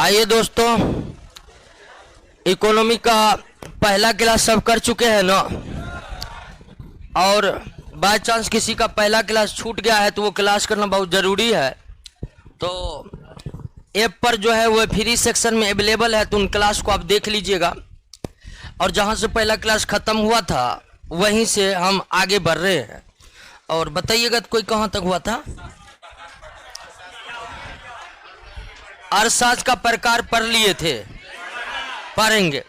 आइए दोस्तों, इकोनॉमी का पहला क्लास सब कर चुके हैं ना, और बाय चांस किसी का पहला क्लास छूट गया है तो वो क्लास करना बहुत ज़रूरी है। तो ऐप पर जो है वो फ्री सेक्शन में अवेलेबल है, तो उन क्लास को आप देख लीजिएगा। और जहाँ से पहला क्लास ख़त्म हुआ था वहीं से हम आगे बढ़ रहे हैं। और बताइएगा तो कोई कहाँ तक हुआ था? अर्थशास्त्र का प्रकार पढ़ लिए थे, पढ़ेंगे।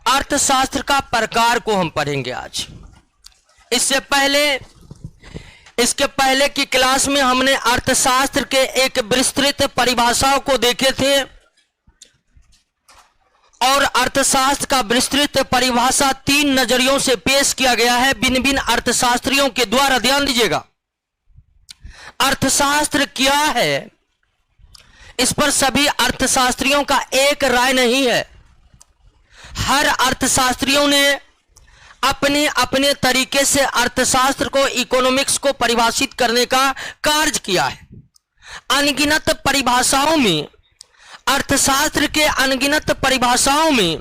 अर्थशास्त्र का प्रकार को हम पढ़ेंगे आज। इसके पहले की क्लास में हमने अर्थशास्त्र के एक विस्तृत परिभाषाओं को देखे थे, और अर्थशास्त्र का विस्तृत परिभाषा 3 नजरियों से पेश किया गया है भिन्न भिन्न अर्थशास्त्रियों के द्वारा। ध्यान दीजिएगा, अर्थशास्त्र क्या है इस पर सभी अर्थशास्त्रियों का एक राय नहीं है। हर अर्थशास्त्रियों ने अपने अपने तरीके से अर्थशास्त्र को, इकोनॉमिक्स को परिभाषित करने का कार्य किया है। अनगिनत परिभाषाओं में, अर्थशास्त्र के अनगिनत परिभाषाओं में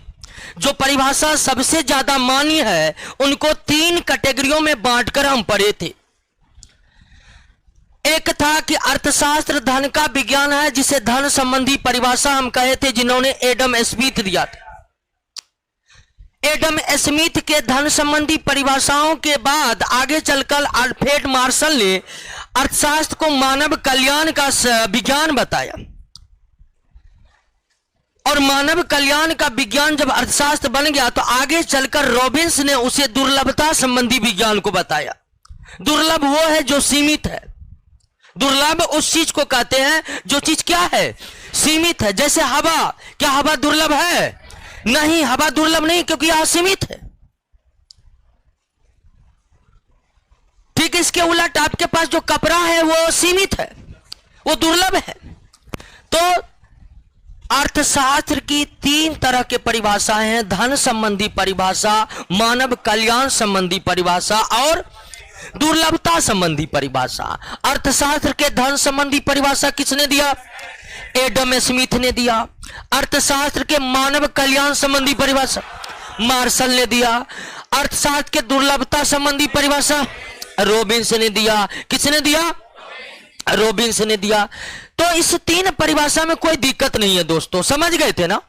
जो परिभाषा सबसे ज्यादा मान्य है उनको 3 कैटेगरियों में बांटकर हम पढ़े थे। एक था कि अर्थशास्त्र धन का विज्ञान है, जिसे धन संबंधी परिभाषा हम कहे थे, जिन्होंने एडम स्मिथ दिया था। एडम स्मिथ के धन संबंधी परिभाषाओं के बाद आगे चलकर अल्फ्रेड मार्शल ने अर्थशास्त्र को मानव कल्याण का विज्ञान बताया। और मानव कल्याण का विज्ञान जब अर्थशास्त्र बन गया तो आगे चलकर रॉबिन्स ने उसे दुर्लभता संबंधी विज्ञान को बताया। दुर्लभ वो है जो सीमित है। दुर्लभ उस चीज को कहते हैं जो चीज क्या है, सीमित है। जैसे हवा, क्या हवा दुर्लभ है? नहीं, हवा दुर्लभ नहीं, क्योंकि यह सीमित है। ठीक है, इसके उलट आपके पास जो कपड़ा है वो सीमित है, वो दुर्लभ है। तो अर्थशास्त्र की 3 तरह के परिभाषाएं हैं: धन संबंधी परिभाषा, मानव कल्याण संबंधी परिभाषा और दुर्लभता संबंधी परिभाषा। अर्थशास्त्र के धन संबंधी परिभाषा किसने दिया? एडम स्मिथ ने दिया। अर्थशास्त्र के मानव कल्याण संबंधी परिभाषा मार्शल ने दिया। अर्थशास्त्र के दुर्लभता संबंधी परिभाषा रॉबिन्स ने दिया। किसने दिया? रॉबिन्स ने दिया। तो इस 3 परिभाषा में कोई दिक्कत नहीं है दोस्तों, समझ गए थे ना?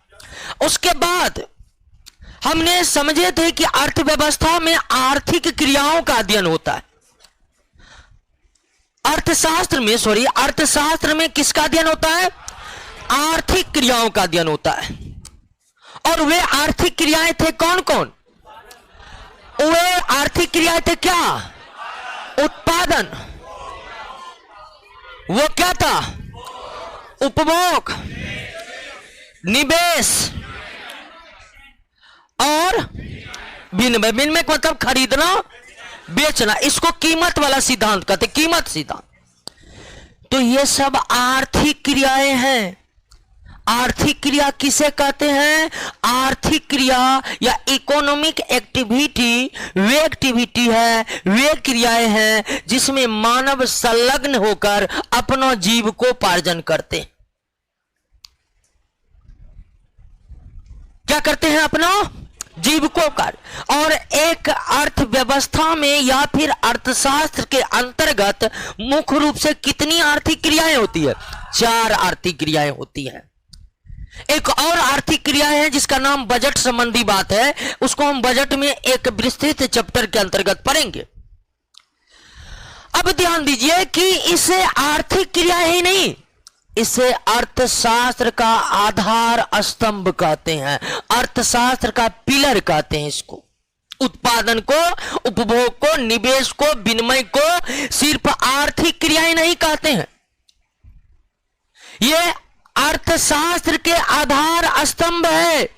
उसके बाद हमने समझे थे कि अर्थव्यवस्था में आर्थिक क्रियाओं का अध्ययन होता है। अर्थशास्त्र में किसका अध्ययन होता है? आर्थिक क्रियाओं का अध्ययन होता है। और वे आर्थिक क्रियाएं थे कौन कौन? वे आर्थिक क्रियाएं थे क्या? उत्पादन। वो क्या था? उपभोग, निवेश और विनिमय। विनिमय मतलब खरीदना, बेचना। इसको कीमत वाला सिद्धांत कहते, कीमत सिद्धांत। तो ये सब आर्थिक क्रियाएं हैं। आर्थिक क्रिया किसे कहते हैं? आर्थिक क्रिया या इकोनॉमिक एक्टिविटी वे एक्टिविटी है, वे क्रियाएं हैं जिसमें मानव संलग्न होकर अपना जीविकोपार्जन करते हैं। क्या करते हैं? अपना जीविकोपार्जन। और एक अर्थव्यवस्था में या फिर अर्थशास्त्र के अंतर्गत मुख्य रूप से कितनी आर्थिक क्रियाएं होती है? 4 आर्थिक क्रियाएं होती हैं। एक और आर्थिक क्रिया है जिसका नाम बजट संबंधी बात है, उसको हम बजट में एक विस्तृत चैप्टर के अंतर्गत पढ़ेंगे। अब ध्यान दीजिए कि इसे आर्थिक क्रिया ही नहीं, इसे अर्थशास्त्र का आधार स्तंभ कहते हैं, अर्थशास्त्र का पिलर कहते हैं इसको। उत्पादन को, उपभोग को, निवेश को, विनिमय को सिर्फ आर्थिक क्रियाएं नहीं कहते हैं। ये अर्थशास्त्र के आधार स्तंभ है।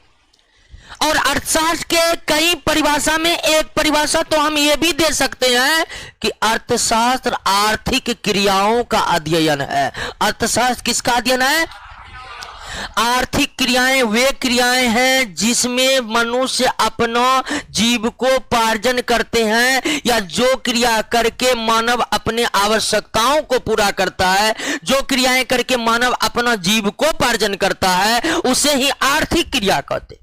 और अर्थशास्त्र के कई परिभाषा में एक परिभाषा तो हम ये भी दे सकते हैं कि अर्थशास्त्र आर्थिक क्रियाओं का अध्ययन है। अर्थशास्त्र किसका अध्ययन है? आर्थिक क्रियाएं वे क्रियाएं हैं जिसमें मनुष्य अपना जीविकोपार्जन करते हैं, या जो क्रिया करके मानव अपने आवश्यकताओं को पूरा करता है, जो क्रियाएं करके मानव अपना जीविकोपार्जन करता है, उसे ही आर्थिक क्रिया कहते।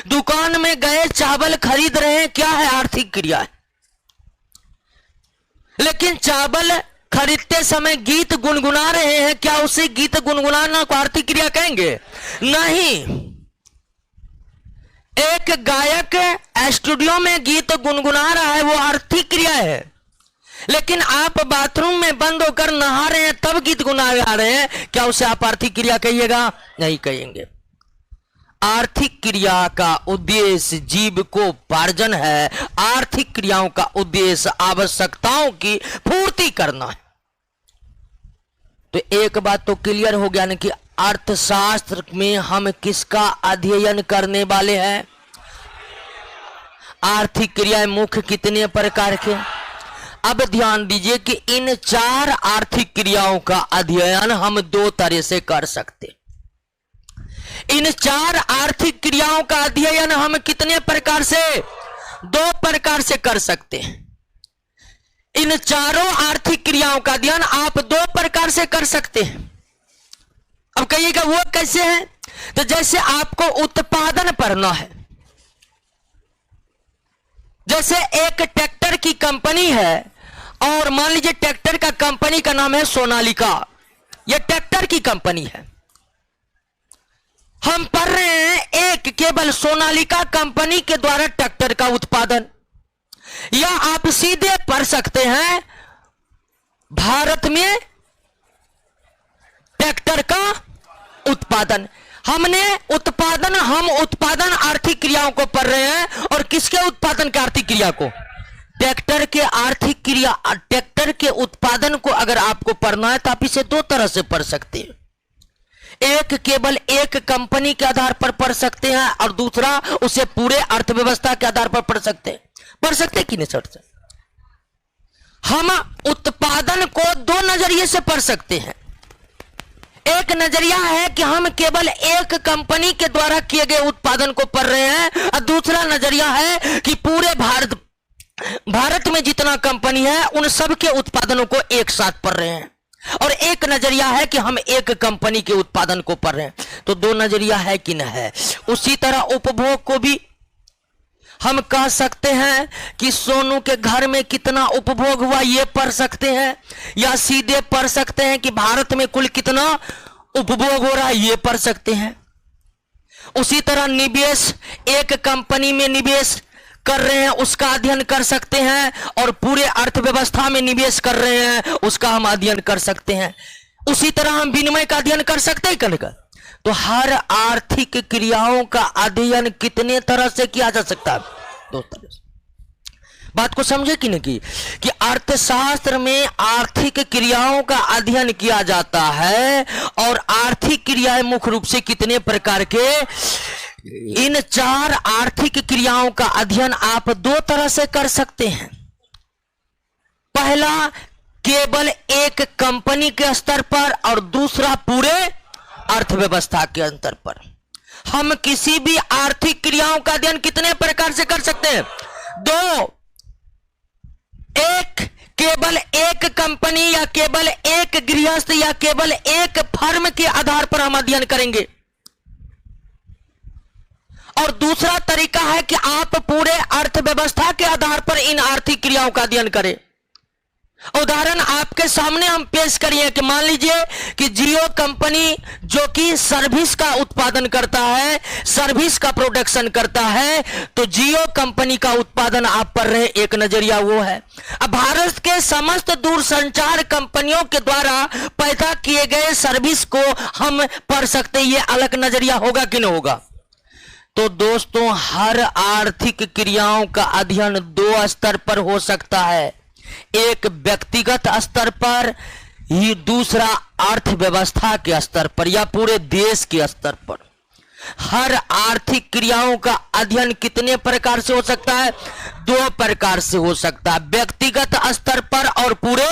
दुकान में गए चावल खरीद रहे हैं, क्या है? आर्थिक क्रिया है। लेकिन चावल खरीदते समय गीत गुनगुना रहे हैं, क्या उसे गीत गुनगुनाना को आर्थिक क्रिया कहेंगे? नहीं। एक गायक स्टूडियो में गीत गुनगुना रहा है, वो आर्थिक क्रिया है। लेकिन आप बाथरूम में बंद होकर नहा रहे हैं तब गीत गुनगुना रहे हैं, क्या उसे आप आर्थिक क्रिया कहिएगा? नहीं कहेंगे। आर्थिक क्रिया का उद्देश्य जीविकोपार्जन है। आर्थिक क्रियाओं का उद्देश्य आवश्यकताओं की पूर्ति करना है। तो एक बात तो क्लियर हो गया ना कि अर्थशास्त्र में हम किसका अध्ययन करने वाले हैं? आर्थिक क्रियाएं मुख्य कितने प्रकार के? अब ध्यान दीजिए कि इन 4 आर्थिक क्रियाओं का अध्ययन हम 2 तरह से कर सकते। इन 4 आर्थिक क्रियाओं का अध्ययन हम कितने प्रकार से? 2 प्रकार से कर सकते हैं। इन चारों आर्थिक क्रियाओं का अध्ययन आप 2 प्रकार से कर सकते हैं। अब कहिएगा वो कैसे है? तो जैसे आपको उत्पादन पढ़ना है, जैसे एक ट्रैक्टर की कंपनी है और मान लीजिए ट्रैक्टर का कंपनी का नाम है सोनालिका, यह ट्रैक्टर की कंपनी है। हम पढ़ रहे हैं एक केवल सोनालिका कंपनी के द्वारा ट्रैक्टर का उत्पादन, या आप सीधे पढ़ सकते हैं भारत में ट्रैक्टर का उत्पादन। हम उत्पादन आर्थिक क्रियाओं को पढ़ रहे हैं, और किसके उत्पादन के आर्थिक क्रिया को? ट्रैक्टर के आर्थिक क्रिया, ट्रैक्टर के उत्पादन को अगर आपको पढ़ना है तो आप इसे 2 तरह से पढ़ सकते हैं। एक केवल एक कंपनी के आधार पर पढ़ सकते हैं, और दूसरा उसे पूरे अर्थव्यवस्था के आधार पर पढ़ सकते हैं। पढ़ सकते कि नहीं सर? हम उत्पादन को 2 नजरिए से पढ़ सकते हैं। एक नजरिया है कि हम केवल एक कंपनी के द्वारा किए गए उत्पादन को पढ़ रहे हैं, और दूसरा नजरिया है कि पूरे भारत में जितना कंपनी है उन सब के उत्पादनों को एक साथ पढ़ रहे हैं। और एक नजरिया है कि हम एक कंपनी के उत्पादन को पढ़ रहे हैं। तो 2 नजरिया है कि नहीं है? उसी तरह उपभोग को भी हम कह सकते हैं कि सोनू के घर में कितना उपभोग हुआ, ये पढ़ सकते हैं, या सीधे पढ़ सकते हैं कि भारत में कुल कितना उपभोग हो रहा है, ये पढ़ सकते हैं। उसी तरह निवेश, एक कंपनी में निवेश कर रहे हैं उसका अध्ययन कर सकते हैं, और पूरे अर्थव्यवस्था में निवेश कर रहे हैं उसका हम अध्ययन कर सकते हैं। उसी तरह हम विनिमय का अध्ययन कर सकते हैं कल का। तो हर आर्थिक क्रियाओं का अध्ययन कितने तरह से किया जा सकता है? 2 तरह से। बात को समझे कि नहीं कि अर्थशास्त्र में आर्थिक क्रियाओं का अध्ययन किया जाता है, और आर्थिक क्रियाएं मुख्य रूप से कितने प्रकार के? इन 4 आर्थिक क्रियाओं का अध्ययन आप 2 तरह से कर सकते हैं। पहला केवल एक कंपनी के स्तर पर, और दूसरा पूरे अर्थव्यवस्था के स्तर पर। हम किसी भी आर्थिक क्रियाओं का अध्ययन कितने प्रकार से कर सकते हैं? 2। एक केवल एक कंपनी, या केवल एक गृहस्थ, या केवल एक फर्म के आधार पर हम अध्ययन करेंगे। और दूसरा तरीका है कि आप पूरे अर्थव्यवस्था के आधार पर इन आर्थिक क्रियाओं का अध्ययन करें। उदाहरण आपके सामने हम पेश करिए कि मान लीजिए कि जियो कंपनी जो कि सर्विस का उत्पादन करता है, सर्विस का प्रोडक्शन करता है, तो जियो कंपनी का उत्पादन आप पढ़ रहे हैं, एक नजरिया वो है। अब भारत के समस्त दूरसंचार कंपनियों के द्वारा पैदा किए गए सर्विस को हम पढ़ सकते हैं, ये अलग नजरिया होगा कि नहीं होगा? तो दोस्तों, हर आर्थिक क्रियाओं का अध्ययन 2 स्तर पर हो सकता है, एक व्यक्तिगत स्तर पर, ही दूसरा अर्थव्यवस्था के स्तर पर या पूरे देश के स्तर पर। हर आर्थिक क्रियाओं का अध्ययन कितने प्रकार से हो सकता है? 2 प्रकार से हो सकता है, व्यक्तिगत स्तर पर और पूरे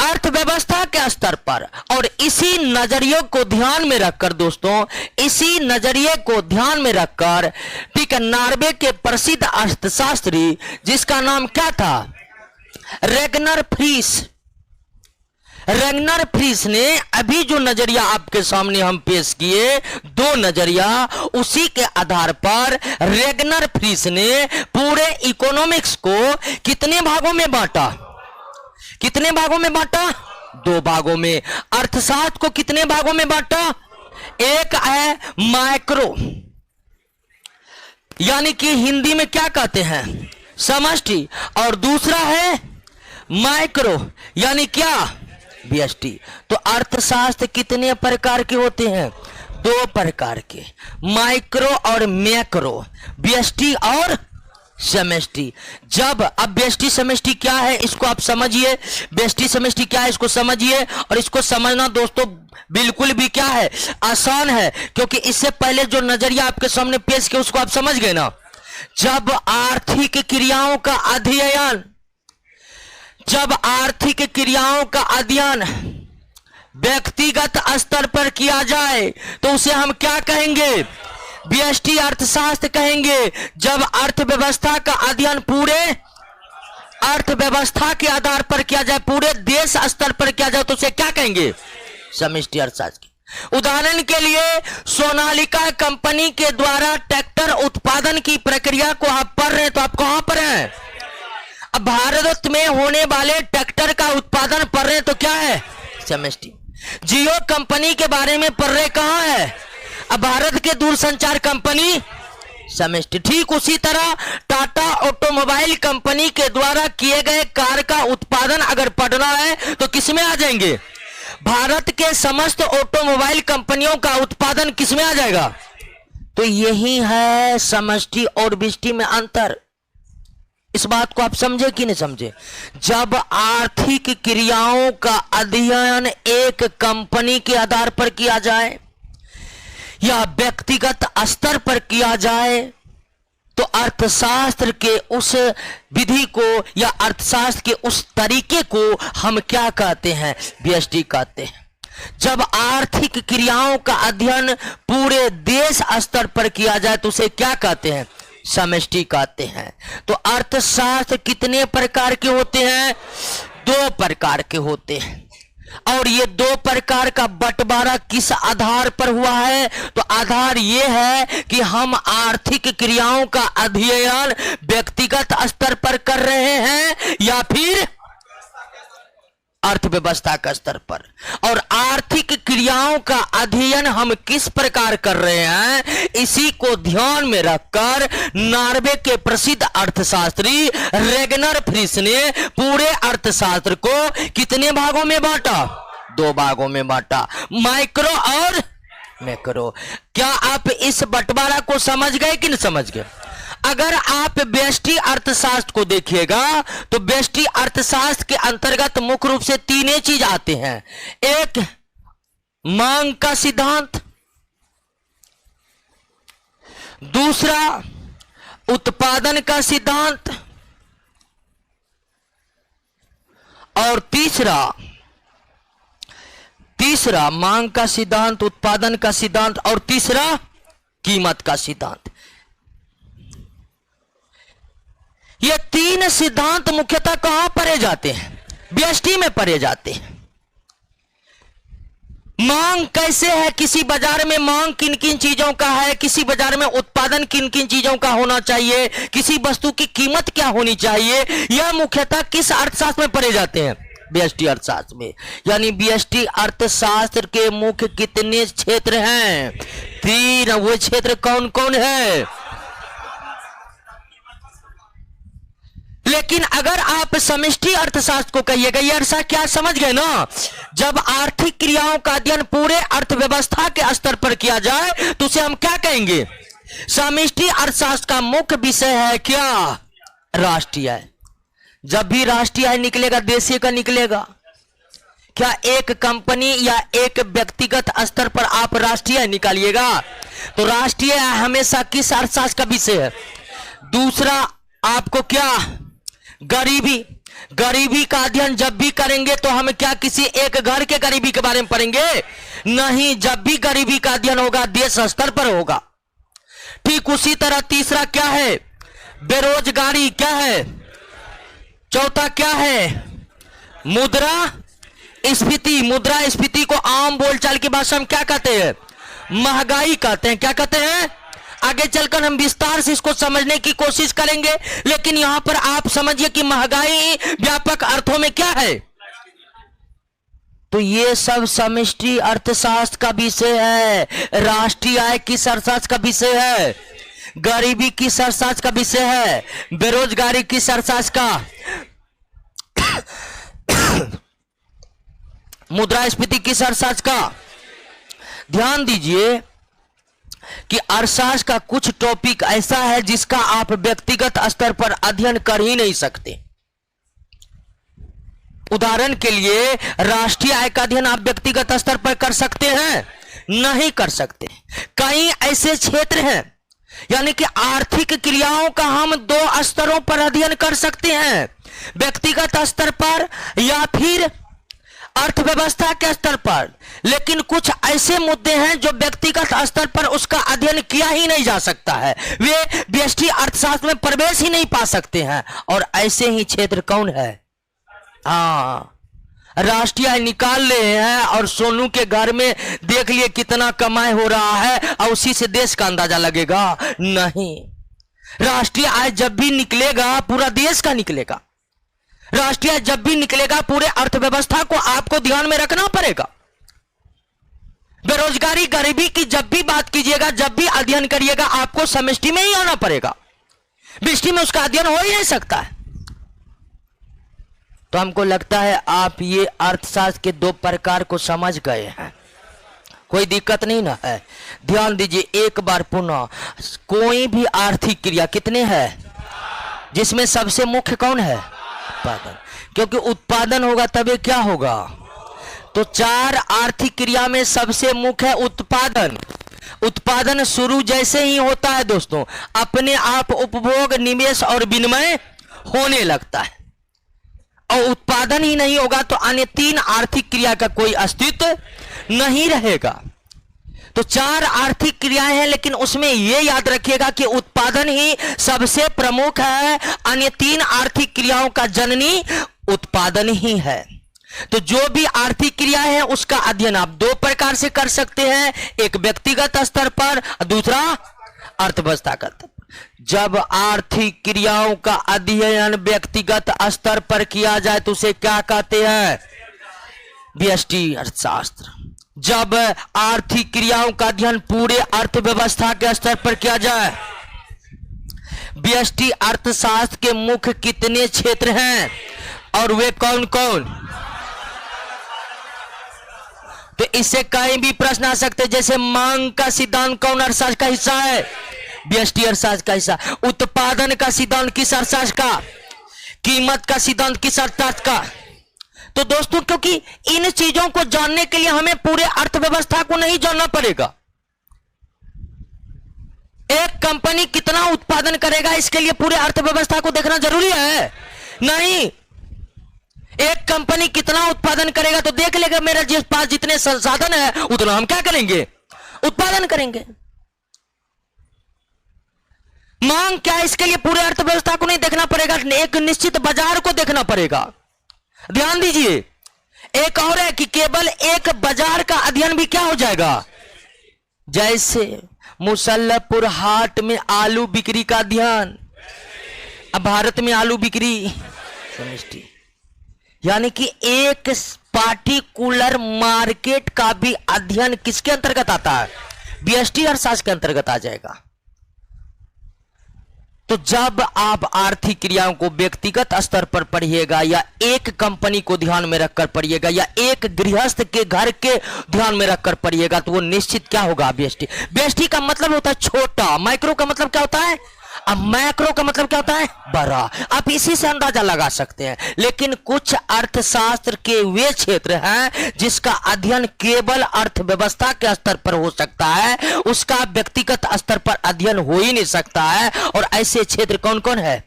अर्थव्यवस्था के स्तर पर। और इसी नजरिए को ध्यान में रखकर दोस्तों, इसी नजरिए को ध्यान में रखकर, ठीक है, नॉर्वे के प्रसिद्ध अर्थशास्त्री जिसका नाम क्या था, रेगनर फ्रीस। रेगनर फ्रीस ने अभी जो नजरिया आपके सामने हम पेश किए, दो नजरिया, उसी के आधार पर रेगनर फ्रीस ने पूरे इकोनॉमिक्स को कितने भागों में बांटा, कितने भागों में बांटा, दो भागों में। अर्थशास्त्र को कितने भागों में बांटा, एक है माइक्रो, यानी कि हिंदी में क्या कहते हैं, समष्टि, और दूसरा है माइक्रो, यानी क्या, व्यष्टि। तो अर्थशास्त्र कितने प्रकार के होते हैं, दो प्रकार के, माइक्रो और मैक्रो, व्यष्टि और समष्टि। जब अब व्यष्टि समष्टि क्या है इसको आप समझिए, व्यष्टि समष्टि क्या है इसको समझिए, और इसको समझना दोस्तों बिल्कुल भी क्या है, आसान है, क्योंकि इससे पहले जो नजरिया आपके सामने पेश किया उसको आप समझ गए ना। जब आर्थिक क्रियाओं का अध्ययन, जब आर्थिक क्रियाओं का अध्ययन व्यक्तिगत स्तर पर किया जाए तो उसे हम क्या कहेंगे, व्यष्टि अर्थशास्त्र कहेंगे। जब अर्थव्यवस्था का अध्ययन पूरे अर्थव्यवस्था के आधार पर किया जाए, पूरे देश स्तर पर किया जाए, तो उसे क्या कहेंगे, समष्टि अर्थशास्त्र। उदाहरण के लिए सोनालिका कंपनी के द्वारा ट्रैक्टर उत्पादन की प्रक्रिया को आप पढ़ रहे हैं, तो आप कहां पर हैं, अब भारत में होने वाले ट्रैक्टर का उत्पादन पढ़ रहे हैं, तो क्या है, समष्टि। जियो कंपनी के बारे में पढ़ रहे, कहां है, अब भारत के दूरसंचार कंपनी, समष्टि। ठीक उसी तरह टाटा ऑटोमोबाइल कंपनी के द्वारा किए गए कार का उत्पादन अगर पढ़ना है तो किसमें आ जाएंगे, भारत के समस्त ऑटोमोबाइल कंपनियों का उत्पादन किसमें आ जाएगा। तो यही है समष्टि और व्यष्टि में अंतर। इस बात को आप समझे कि नहीं समझे। जब आर्थिक क्रियाओं का अध्ययन एक कंपनी के आधार पर किया जाए या व्यक्तिगत स्तर पर किया जाए, तो अर्थशास्त्र के उस विधि को या अर्थशास्त्र के उस तरीके को हम क्या कहते हैं, व्यष्टि कहते हैं। जब आर्थिक क्रियाओं का अध्ययन पूरे देश स्तर पर किया जाए तो उसे क्या कहते हैं, समष्टि कहते हैं। तो अर्थशास्त्र कितने प्रकार के होते हैं, दो प्रकार के होते हैं। और ये दो प्रकार का बंटवारा किस आधार पर हुआ है, तो आधार ये है कि हम आर्थिक क्रियाओं का अध्ययन व्यक्तिगत स्तर पर कर रहे हैं या फिर अर्थव्यवस्था का स्तर पर। और आर्थिक क्रियाओं का अध्ययन हम किस प्रकार कर रहे हैं, इसी को ध्यान में रखकर नॉर्वे के प्रसिद्ध अर्थशास्त्री रेगनर फ्रीस ने पूरे अर्थशास्त्र को कितने भागों में बांटा, दो भागों में बांटा, माइक्रो और मैक्रो। क्या आप इस बंटवारा को समझ गए कि नहीं समझ गए। अगर आप व्यष्टि अर्थशास्त्र को देखिएगा तो व्यष्टि अर्थशास्त्र के अंतर्गत मुख्य रूप से तीन चीज आते हैं। एक मांग का सिद्धांत, दूसरा उत्पादन का सिद्धांत, और तीसरा मांग का सिद्धांत, उत्पादन का सिद्धांत, और तीसरा कीमत का सिद्धांत। ये तीन सिद्धांत मुख्यतः कहां पढ़े जाते हैं, व्यष्टि में पढ़े जाते हैं। मांग कैसे है, किसी बाजार में मांग किन किन चीजों का है, किसी बाजार में उत्पादन किन किन चीजों का होना चाहिए, किसी वस्तु की कीमत क्या होनी चाहिए, यह मुख्यतः किस अर्थशास्त्र में पढ़े जाते हैं, व्यष्टि अर्थशास्त्र में। यानी व्यष्टि अर्थशास्त्र के मुख्य कितने क्षेत्र हैं, तीन। वो क्षेत्र कौन कौन है। लेकिन अगर आप समष्टि अर्थशास्त्र को कहिएगा, ये अर्थशास्त्र क्या समझ गए ना, जब आर्थिक क्रियाओं का अध्ययन पूरे अर्थव्यवस्था के स्तर पर किया जाए तो उसे हम क्या कहेंगे, समष्टि अर्थशास्त्र का मुख्य विषय है क्या, राष्ट्रीय आय। जब भी राष्ट्रीय आय निकलेगा देशीय का निकलेगा। क्या एक कंपनी या एक व्यक्तिगत स्तर पर आप राष्ट्रीय आय निकालिएगा, तो राष्ट्रीय आय हमेशा किस अर्थशास्त्र का विषय है। दूसरा आपको क्या, गरीबी। गरीबी का अध्ययन जब भी करेंगे तो हम क्या किसी एक घर के गरीबी के बारे में पढ़ेंगे? नहीं, जब भी गरीबी का अध्ययन होगा देश स्तर पर होगा। ठीक उसी तरह तीसरा क्या है? बेरोजगारी। क्या है? चौथा क्या है? मुद्रास्फीति। मुद्रास्फीति को आम बोलचाल की भाषा में क्या कहते हैं? महंगाई कहते हैं। क्या कहते हैं? आगे चलकर हम विस्तार से इसको समझने की कोशिश करेंगे, लेकिन यहां पर आप समझिए कि महंगाई व्यापक अर्थों में क्या है। तो ये सब समष्टि अर्थशास्त्र का विषय है, राष्ट्रीय आय किस अर्थशास्त्र का विषय है, गरीबी किस अर्थशास्त्र का विषय है, बेरोजगारी किस अर्थशास्त्र का, मुद्रास्फीति किस अर्थशास्त्र का। ध्यान दीजिए कि अर्थशास्त्र का कुछ टॉपिक ऐसा है जिसका आप व्यक्तिगत स्तर पर अध्ययन कर ही नहीं सकते। उदाहरण के लिए राष्ट्रीय आय का अध्ययन आप व्यक्तिगत स्तर पर कर सकते हैं? नहीं कर सकते। कई ऐसे क्षेत्र हैं यानी कि आर्थिक क्रियाओं का हम दो स्तरों पर अध्ययन कर सकते हैं, व्यक्तिगत स्तर पर या फिर अर्थव्यवस्था के स्तर पर। लेकिन कुछ ऐसे मुद्दे हैं जो व्यक्तिगत स्तर पर उसका अध्ययन किया ही नहीं जा सकता है, वे व्यष्टि अर्थशास्त्र में प्रवेश ही नहीं पा सकते हैं। और ऐसे ही क्षेत्र कौन है? राष्ट्रीय आय निकाल रहे हैं और सोनू के घर में देख लिए कितना कमाई हो रहा है और उसी से देश का अंदाजा लगेगा? नहीं, राष्ट्रीय आय जब भी निकलेगा पूरा देश का निकलेगा। राष्ट्रीय आय जब भी निकलेगा पूरे अर्थव्यवस्था को आपको ध्यान में रखना पड़ेगा। बेरोजगारी गरीबी की जब भी बात कीजिएगा, जब भी अध्ययन करिएगा, आपको समष्टि में ही आना पड़ेगा, व्यष्टि में उसका अध्ययन हो ही नहीं सकता है। तो हमको लगता है आप ये अर्थशास्त्र के दो प्रकार को समझ गए हैं, कोई दिक्कत नहीं ना है। ध्यान दीजिए एक बार पुनः, कोई भी आर्थिक क्रिया कितने हैं जिसमें सबसे मुख्य कौन है? उत्पादन। क्योंकि उत्पादन होगा तभी क्या होगा। तो चार आर्थिक क्रिया में सबसे मुख्य है उत्पादन। उत्पादन शुरू जैसे ही होता है दोस्तों, अपने आप उपभोग, निवेश और विनिमय होने लगता है। और उत्पादन ही नहीं होगा तो अन्य तीन आर्थिक क्रिया का कोई अस्तित्व नहीं रहेगा। तो चार आर्थिक क्रियाएं हैं, लेकिन उसमें यह याद रखिएगा कि उत्पादन ही सबसे प्रमुख है, अन्य तीन आर्थिक क्रियाओं का जननी उत्पादन ही है। तो जो भी आर्थिक क्रिया है उसका अध्ययन आप दो प्रकार से कर सकते हैं, एक व्यक्तिगत स्तर पर, दूसरा अर्थव्यवस्था का। जब आर्थिक क्रियाओं का अध्ययन व्यक्तिगत स्तर पर किया जाए तो उसे क्या कहते हैं? व्यष्टि अर्थशास्त्र। जब आर्थिक क्रियाओं का अध्ययन पूरे अर्थव्यवस्था के स्तर पर किया जाए, व्यष्टि अर्थशास्त्र के मुख्य कितने क्षेत्र हैं और वे कौन कौन? तो इससे कहीं भी प्रश्न आ सकते, जैसे मांग का सिद्धांत कौन अर्थशास्त्र का हिस्सा है? व्यष्टि अर्थशास्त्र का हिस्सा। उत्पादन का सिद्धांत किस अर्थशास्त्र का? कीमत का सिद्धांत किस अर्थशास्त्र का? तो दोस्तों क्योंकि इन चीजों को जानने के लिए हमें पूरे अर्थव्यवस्था को नहीं जानना पड़ेगा। एक कंपनी कितना उत्पादन करेगा इसके लिए पूरे अर्थव्यवस्था को देखना जरूरी है? नहीं। एक कंपनी कितना उत्पादन करेगा तो देख लेगा मेरे जिस पास जितने संसाधन है उतना हम क्या करेंगे? उत्पादन करेंगे। मांग क्या है इसके लिए पूरे अर्थव्यवस्था को नहीं देखना पड़ेगा, एक निश्चित बाजार को देखना पड़ेगा। ध्यान दीजिए एक और है कि केवल एक बाजार का अध्ययन भी क्या हो जाएगा? जैसे मुसल्लपुर हाट में आलू बिक्री का अध्ययन, अब भारत में आलू बिक्री समष्टि, यानी कि एक पार्टिकुलर मार्केट का भी अध्ययन किसके अंतर्गत आता है? व्यष्टि अर्थशास्त्र के अंतर्गत आ जाएगा। तो जब आप आर्थिक क्रियाओं को व्यक्तिगत स्तर पर पढ़िएगा या एक कंपनी को ध्यान में रखकर पढ़िएगा या एक गृहस्थ के घर के ध्यान में रखकर पढ़िएगा तो वो निश्चित क्या होगा? व्यष्टि। व्यष्टि का मतलब होता है छोटा, माइक्रो का मतलब क्या होता है? अब मैक्रो का मतलब क्या होता है? बड़ा। आप इसी से अंदाजा लगा सकते हैं। लेकिन कुछ अर्थशास्त्र के वे क्षेत्र हैं जिसका अध्ययन केवल अर्थव्यवस्था के स्तर पर हो सकता है, उसका व्यक्तिगत स्तर पर अध्ययन हो ही नहीं सकता है। और ऐसे क्षेत्र कौन कौन है?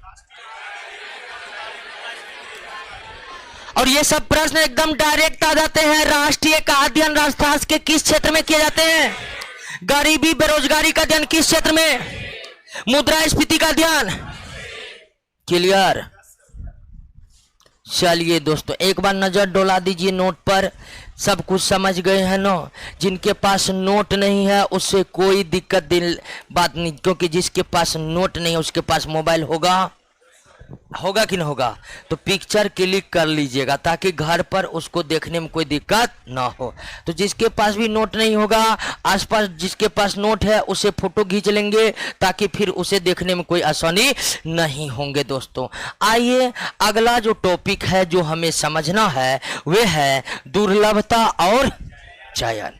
और ये सब प्रश्न एकदम डायरेक्ट आ जाते हैं। राष्ट्रीय का अध्ययन राष्ट्रशास्त्र के किस क्षेत्र में किए जाते हैं? गरीबी बेरोजगारी का अध्ययन किस क्षेत्र में? मुद्रास्फीति का अध्ययन। क्लियर? चलिए दोस्तों, एक बार नजर डोला दीजिए नोट पर। सब कुछ समझ गए हैं ना? जिनके पास नोट नहीं है उससे कोई दिक्कत दिल बात नहीं, क्योंकि जिसके पास नोट नहीं है उसके पास मोबाइल होगा कि नहीं होगा? तो पिक्चर क्लिक कर लीजिएगा ताकि घर पर उसको देखने में कोई दिक्कत ना हो। तो जिसके पास भी नोट नहीं होगा, आसपास जिसके पास नोट है उसे फोटो खींच लेंगे ताकि फिर उसे देखने में कोई आसानी नहीं होंगे। दोस्तों आइए, अगला जो टॉपिक है जो हमें समझना है वह है दुर्लभता और चयन।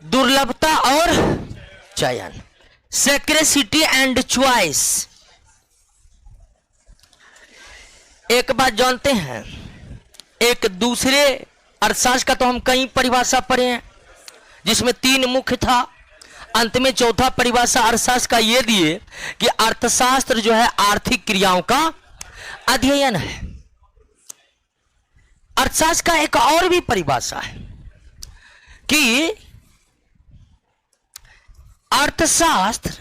दुर्लभता और चयन, सेक्रेसिटी एंड चॉइस। एक बात जानते हैं, एक दूसरे अर्थशास्त्र का तो हम कई परिभाषा पढ़े हैं जिसमें 3 मुख्य था। अंत में चौथा परिभाषा अर्थशास्त्र का ये दिए कि अर्थशास्त्र जो है आर्थिक क्रियाओं का अध्ययन है। अर्थशास्त्र का एक और भी परिभाषा है कि अर्थशास्त्र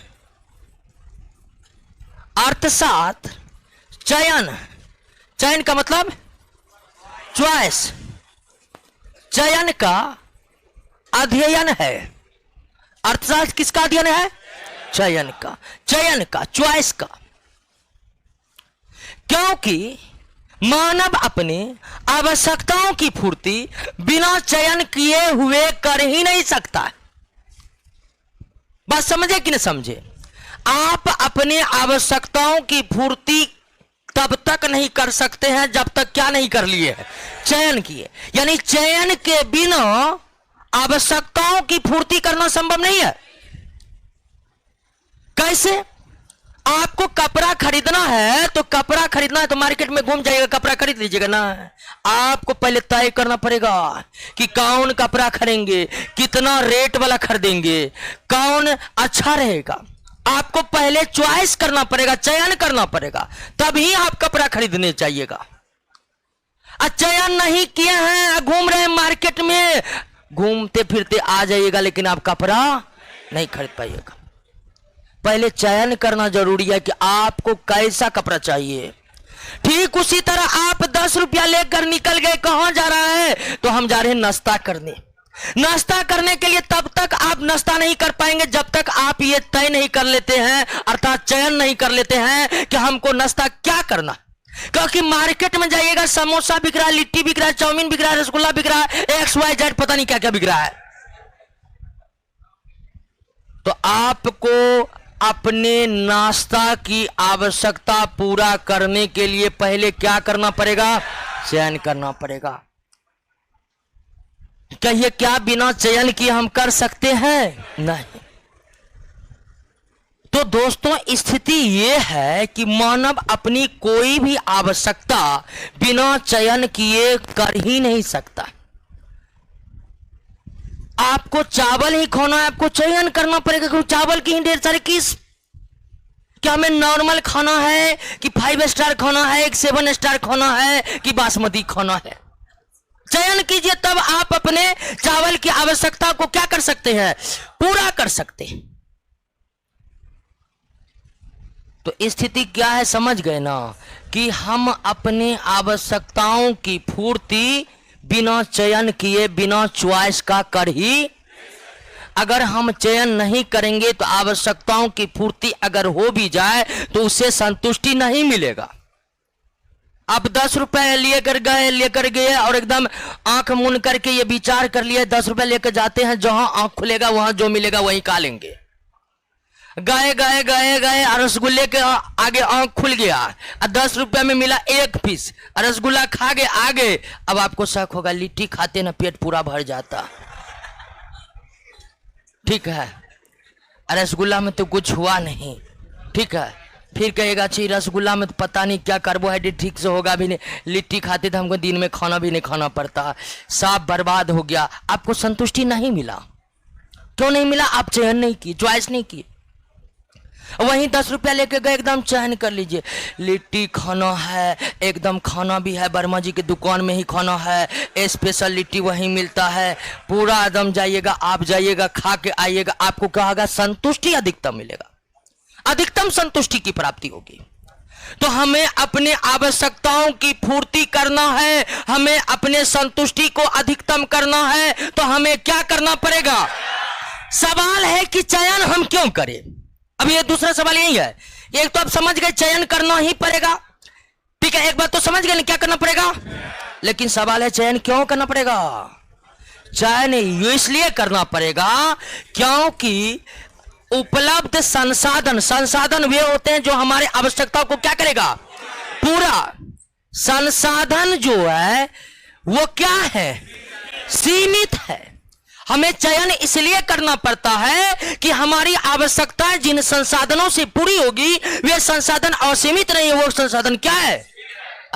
चयन का मतलब चॉइस, चयन का अध्ययन है। अर्थशास्त्र किसका अध्ययन है? चयन का, चॉइस का। क्योंकि मानव अपने आवश्यकताओं की पूर्ति बिना चयन किए हुए कर ही नहीं सकता। बात समझे कि नहीं समझे? आप अपने आवश्यकताओं की पूर्ति तब तक नहीं कर सकते हैं जब तक क्या नहीं कर लिए है? चयन किए। यानी चयन के बिना आवश्यकताओं की पूर्ति करना संभव नहीं है। कैसे? आपको कपड़ा खरीदना है तो मार्केट में घूम जाइएगा, कपड़ा खरीद लीजिएगा ना। आपको पहले तय करना पड़ेगा कि कौन कपड़ा खरीदेंगे, कितना रेट वाला खरीदेंगे, कौन अच्छा रहेगा। आपको पहले चॉइस करना पड़ेगा, चयन करना पड़ेगा, तभी आप कपड़ा खरीदने चाहिएगा। चयन नहीं किए हैं, घूम रहे हैं मार्केट में, घूमते फिरते आ जाइएगा लेकिन आप कपड़ा नहीं खरीद पाइएगा। पहले चयन करना जरूरी है कि आपको कैसा कपड़ा चाहिए। ठीक उसी तरह आप 10 रुपया लेकर निकल गए, कहां जा रहा है? तो हम जा रहे हैं नाश्ता करने। नाश्ता करने के लिए तब तक आप नाश्ता नहीं कर पाएंगे जब तक आप ये तय नहीं कर लेते हैं, अर्थात चयन नहीं कर लेते हैं कि हमको नाश्ता क्या करना। क्योंकि मार्केट में जाइएगा, समोसा बिक रहा है, लिट्टी बिक रहा है, चाउमीन बिक रहा है, रसगुल्ला बिक रहा है, XYZ पता नहीं क्या क्या बिक रहा है। तो आपको अपने नाश्ता की आवश्यकता पूरा करने के लिए पहले क्या करना पड़ेगा? चयन करना पड़ेगा। कहिए, क्या बिना चयन किए हम कर सकते हैं? नहीं। तो दोस्तों स्थिति यह है कि मानव अपनी कोई भी आवश्यकता बिना चयन किए कर ही नहीं सकता। आपको चावल ही खाना है, आपको चयन करना पड़ेगा क्योंकि चावल की ही ढेर सारे किस, क्या हमें नॉर्मल खाना है कि 5 स्टार खाना है, एक 7 स्टार खाना है कि बासमती खाना है। चयन कीजिए, तब आप अपने चावल की आवश्यकता को क्या कर सकते हैं? पूरा कर सकते हैं। तो स्थिति क्या है समझ गए ना, कि हम अपने आवश्यकताओं की पूर्ति बिना चयन किए, बिना चॉइस का कर ही, अगर हम चयन नहीं करेंगे तो आवश्यकताओं की पूर्ति अगर हो भी जाए तो उससे संतुष्टि नहीं मिलेगा। आप 10 रुपए लेकर गए और एकदम आंख मूंद करके ये विचार कर लिए 10 रुपए लेकर जाते हैं, जहां आंख खुलेगा वहां जो मिलेगा वहीं खा लेंगे। गए और रसगुल्ले के आगे आंख खुल गया और 10 रुपए में मिला 1 पीस, रसगुल्ला खा गए आगे। अब आपको शक होगा, लिट्टी खाते ना पेट पूरा भर जाता, ठीक है, रसगुल्ला में तो कुछ हुआ नहीं, ठीक है, फिर कहेगा छी रसगुल्ला में तो पता नहीं क्या कार्बोहाइड्रेट ठीक से होगा भी नहीं, लिट्टी खाते थे हमको दिन में खाना भी नहीं खाना पड़ता, सब बर्बाद हो गया। आपको संतुष्टि नहीं मिला, क्यों नहीं मिला? आप चयन नहीं किए, चॉइस नहीं किए। वहीं 10 रुपया लेके गए, एकदम चयन कर लीजिए, लिट्टी खाना है, एकदम खाना भी है, वर्मा जी की दुकान में ही खाना है, स्पेशल लिट्टी वहीं मिलता है, पूरा एकदम जाइएगा, आप जाइएगा खा के आइएगा, आपको क्या होगा? संतुष्टि अधिकतम मिलेगा, अधिकतम संतुष्टि की प्राप्ति होगी। तो हमें अपने आवश्यकताओं की पूर्ति करना है, हमें अपने संतुष्टि को अधिकतम करना है, तो हमें क्या करना पड़ेगा? सवाल है कि चयन हम क्यों करें? अब ये दूसरा सवाल यही है, एक तो आप समझ गए चयन करना ही पड़ेगा, ठीक है, एक बात तो समझ गए क्या करना पड़ेगा, लेकिन सवाल है चयन क्यों करना पड़ेगा? चयन इसलिए करना पड़ेगा क्योंकि उपलब्ध संसाधन वे होते हैं जो हमारे आवश्यकताओं को क्या करेगा? पूरा। संसाधन जो है वो क्या है? सीमित है। हमें चयन इसलिए करना पड़ता है कि हमारी आवश्यकताएं जिन संसाधनों से पूरी होगी वे संसाधन असीमित नहीं है, वो संसाधन क्या है?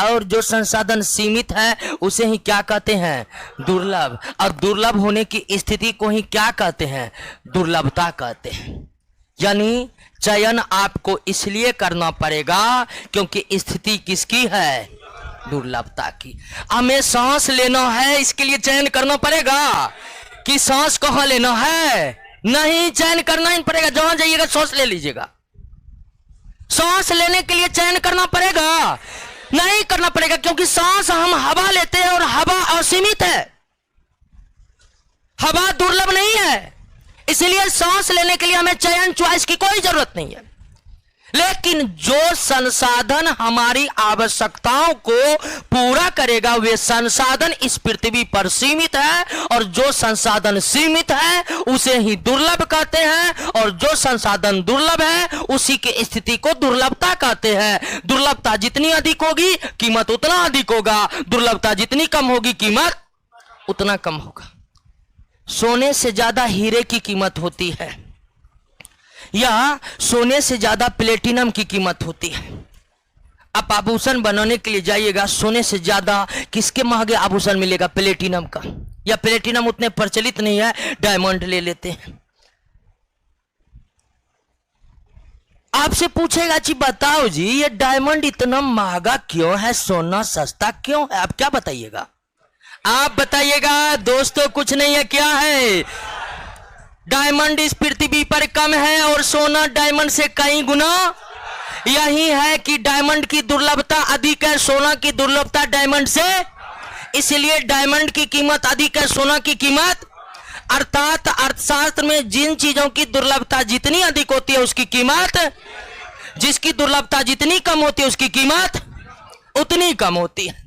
और जो संसाधन सीमित है उसे ही क्या कहते हैं? दुर्लभ। और दुर्लभ होने की स्थिति को ही क्या कहते हैं? दुर्लभता कहते हैं। यानी चयन आपको इसलिए करना पड़ेगा क्योंकि स्थिति किसकी है? दुर्लभता की। हमें सांस लेना है, इसके लिए चयन करना पड़ेगा कि सांस कहां लेना है? नहीं, चयन करना ही पड़ेगा, जहां जाइएगा सांस ले लीजिएगा। सांस लेने के लिए चयन करना पड़ेगा? नहीं करना पड़ेगा, क्योंकि सांस हम हवा लेते हैं और हवा असीमित है, हवा दुर्लभ नहीं है, इसलिए सांस लेने के लिए हमें चयन चॉइस की कोई जरूरत नहीं है। लेकिन जो संसाधन हमारी आवश्यकताओं को पूरा करेगा वे संसाधन इस पृथ्वी पर सीमित है, और जो संसाधन सीमित है उसे ही दुर्लभ कहते हैं, और जो संसाधन दुर्लभ है उसी की स्थिति को दुर्लभता कहते हैं। दुर्लभता जितनी अधिक होगी कीमत उतना अधिक होगा, दुर्लभता जितनी कम होगी कीमत उतना कम होगा। सोने से ज्यादा हीरे की कीमत होती है, या सोने से ज्यादा प्लेटिनम की कीमत होती है। आप आभूषण बनाने के लिए जाइएगा, सोने से ज्यादा किसके महंगे आभूषण मिलेगा? प्लेटिनम का। या प्लेटिनम उतने प्रचलित नहीं है, डायमंड ले लेते हैं। आपसे पूछेगा जी बताओ जी ये डायमंड इतना महंगा क्यों है, सोना सस्ता क्यों है? आप क्या बताइएगा? आप बताइएगा दोस्तों, कुछ नहीं है, क्या है? डायमंड इस पृथ्वी पर कम है और सोना डायमंड से कई गुना। यही है कि डायमंड की दुर्लभता अधिक है, सोना की दुर्लभता डायमंड से, इसलिए डायमंड की कीमत अधिक है, सोना की कीमत। अर्थात अर्थशास्त्र में जिन चीजों की दुर्लभता जितनी अधिक होती है उसकी कीमत, जिसकी दुर्लभता जितनी कम होती है उसकी कीमत उतनी कम होती है।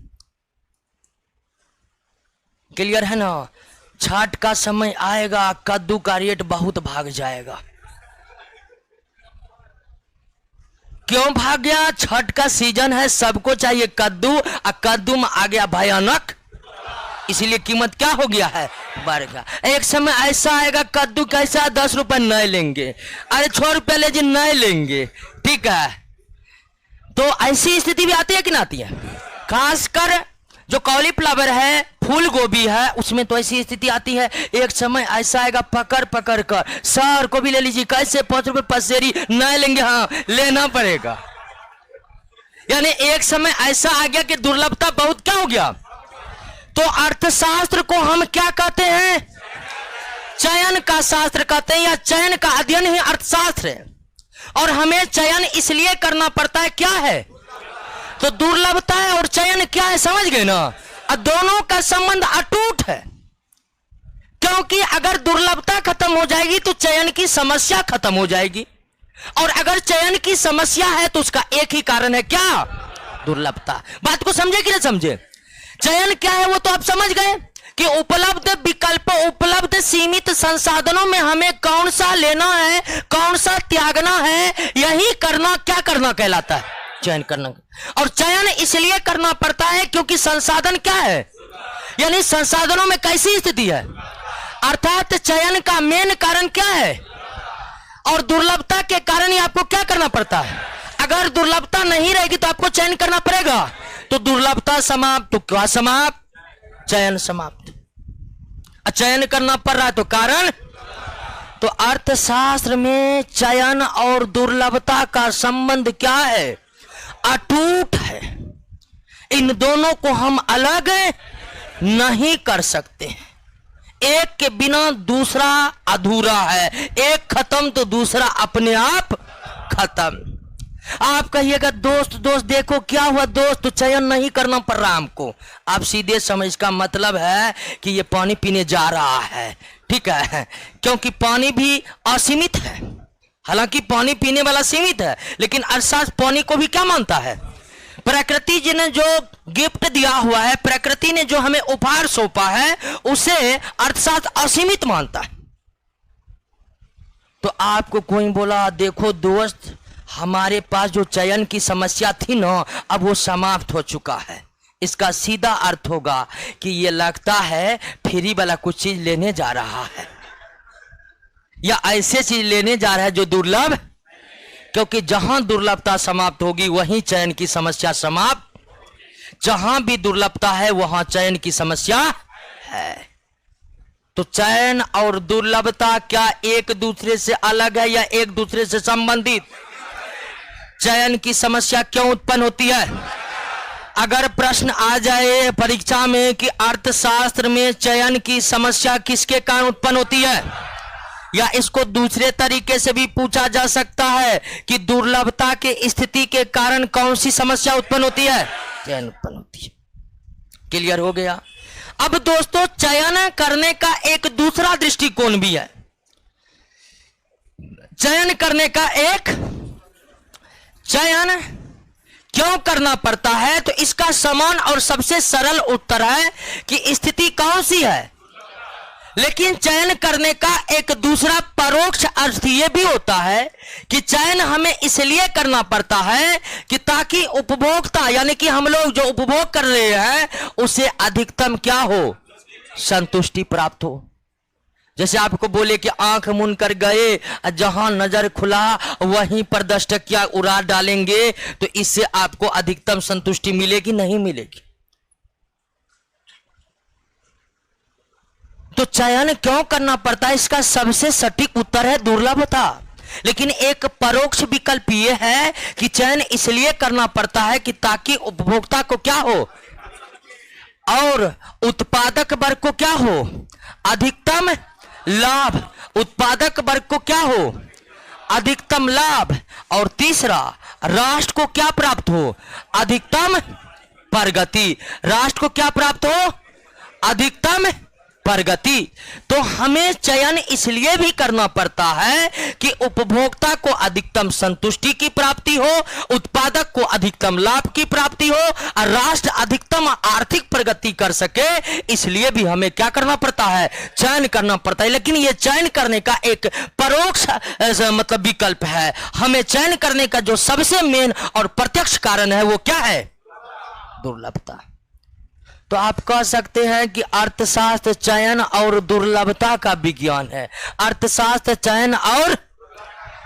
क्लियर है ना? छठ का समय आएगा, कद्दू का रेट बहुत भाग जाएगा। क्यों भाग गया? छठ का सीजन है, सबको चाहिए कद्दू, और कद्दू में आ गया भयानक, इसीलिए कीमत क्या हो गया है? बढ़ गया। एक समय ऐसा आएगा कद्दू कैसा 10 रुपए नहीं लेंगे, अरे 6 रुपए ले जी नहीं लेंगे, ठीक है? तो ऐसी स्थिति भी आती है कि ना आती है? खासकर जो कॉलीफ्लावर है, फूल गोभी है, उसमें तो ऐसी स्थिति आती है। एक समय ऐसा आएगा पकड़ पकड़ कर 100 को भी ले लीजिए, कैसे 5 रुपए पसेरी नहीं लेंगे, हाँ लेना पड़ेगा। यानी एक समय ऐसा आ गया कि दुर्लभता बहुत क्या हो गया। तो अर्थशास्त्र को हम क्या कहते हैं? चयन का शास्त्र कहते हैं, या चयन का अध्ययन ही अर्थशास्त्र है। और हमें चयन इसलिए करना पड़ता है, क्या है? तो दुर्लभता है और चयन क्या है, समझ गए ना? दोनों का संबंध अटूट है, क्योंकि अगर दुर्लभता खत्म हो जाएगी तो चयन की समस्या खत्म हो जाएगी, और अगर चयन की समस्या है तो उसका एक ही कारण है, क्या? दुर्लभता। बात को समझे कि नहीं समझे? चयन क्या है वो तो आप समझ गए कि उपलब्ध विकल्प, उपलब्ध सीमित संसाधनों में हमें कौन सा लेना है, कौन सा त्यागना है, यही करना क्या करना कहलाता है? चयन करना। और चयन इसलिए करना पड़ता है क्योंकि संसाधन क्या है, यानी संसाधनों में कैसी स्थिति है, अर्थात चयन का मेन कारण क्या है, और दुर्लभता के कारण ही आपको क्या करना पड़ता है। अगर दुर्लभता नहीं रहेगी तो आपको चयन करना पड़ेगा। तो दुर्लभता समाप्त, तो क्या समाप्त? चयन समाप्त। चयन करना पड़ रहा है तो कारण। तो अर्थशास्त्र में चयन और दुर्लभता का संबंध क्या है? अटूट है। इन दोनों को हम अलग नहीं कर सकते। एक के बिना दूसरा अधूरा है, एक खत्म तो दूसरा अपने आप खत्म। आप कहिएगा दोस्त दोस्त देखो क्या हुआ दोस्त, तो चयन नहीं करना पड़ रहा हमको। आप सीधे समझ, इसका मतलब है कि ये पानी पीने जा रहा है, ठीक है, क्योंकि पानी भी असीमित है। हालांकि पानी पीने वाला सीमित है, लेकिन अर्थशास्त्र पानी को भी क्या मानता है? प्रकृति जी ने जो गिफ्ट दिया हुआ है, प्रकृति ने जो हमें उपहार सौंपा है, उसे अर्थशास्त्र असीमित मानता है। तो आपको कोई बोला देखो दोस्त, हमारे पास जो चयन की समस्या थी ना, अब वो समाप्त हो चुका है। इसका सीधा अर्थ होगा कि ये लगता है फ्री वाला कुछ चीज लेने जा रहा है, या ऐसे चीज लेने जा रहा है जो दुर्लभ, क्योंकि जहां दुर्लभता समाप्त होगी वहीं चयन की समस्या समाप्त। जहां भी दुर्लभता है वहां चयन की समस्या है। तो चयन और दुर्लभता क्या एक दूसरे से अलग है या एक दूसरे से संबंधित? चयन की समस्या क्यों उत्पन्न होती है? अगर प्रश्न आ जाए परीक्षा में कि अर्थशास्त्र में चयन की समस्या किसके कारण उत्पन्न होती है, या इसको दूसरे तरीके से भी पूछा जा सकता है कि दुर्लभता के स्थिति के कारण कौन सी समस्या उत्पन्न होती है? चयन उत्पन्न होती है। क्लियर हो गया? अब दोस्तों, चयन करने का एक दूसरा दृष्टिकोण भी है। चयन करने का एक, चयन क्यों करना पड़ता है? तो इसका समान और सबसे सरल उत्तर है कि स्थिति कौन सी है। लेकिन चयन करने का एक दूसरा परोक्ष अर्थ यह भी होता है कि चयन हमें इसलिए करना पड़ता है कि ताकि उपभोक्ता, यानी कि हम लोग जो उपभोग कर रहे हैं, उसे अधिकतम क्या हो? संतुष्टि प्राप्त हो। जैसे आपको बोले कि आंख मूंद कर गए, जहां नजर खुला वहीं पर 10 टकिया उड़ा डालेंगे, तो इससे आपको अधिकतम संतुष्टि मिलेगी? नहीं मिलेगी। तो चयन क्यों करना पड़ता है? इसका सबसे सटीक उत्तर है दुर्लभता। लेकिन एक परोक्ष विकल्प यह है कि चयन इसलिए करना पड़ता है कि ताकि उपभोक्ता को क्या हो, और उत्पादक वर्ग को क्या हो? अधिकतम लाभ। उत्पादक वर्ग को क्या हो? अधिकतम लाभ। और तीसरा, राष्ट्र को क्या प्राप्त हो? अधिकतम प्रगति। राष्ट्र को क्या प्राप्त हो? अधिकतम प्रगति। तो हमें चयन इसलिए भी करना पड़ता है कि उपभोक्ता को अधिकतम संतुष्टि की प्राप्ति हो, उत्पादक को अधिकतम लाभ की प्राप्ति हो, और राष्ट्र अधिकतम आर्थिक प्रगति कर सके। इसलिए भी हमें क्या करना पड़ता है? चयन करना पड़ता है। लेकिन यह चयन करने का एक परोक्ष मतलब विकल्प है। हमें चयन करने का जो सबसे मेन और प्रत्यक्ष कारण है वो क्या है? दुर्लभता। तो आप कह सकते हैं कि अर्थशास्त्र चयन और दुर्लभता का विज्ञान है। अर्थशास्त्र चयन और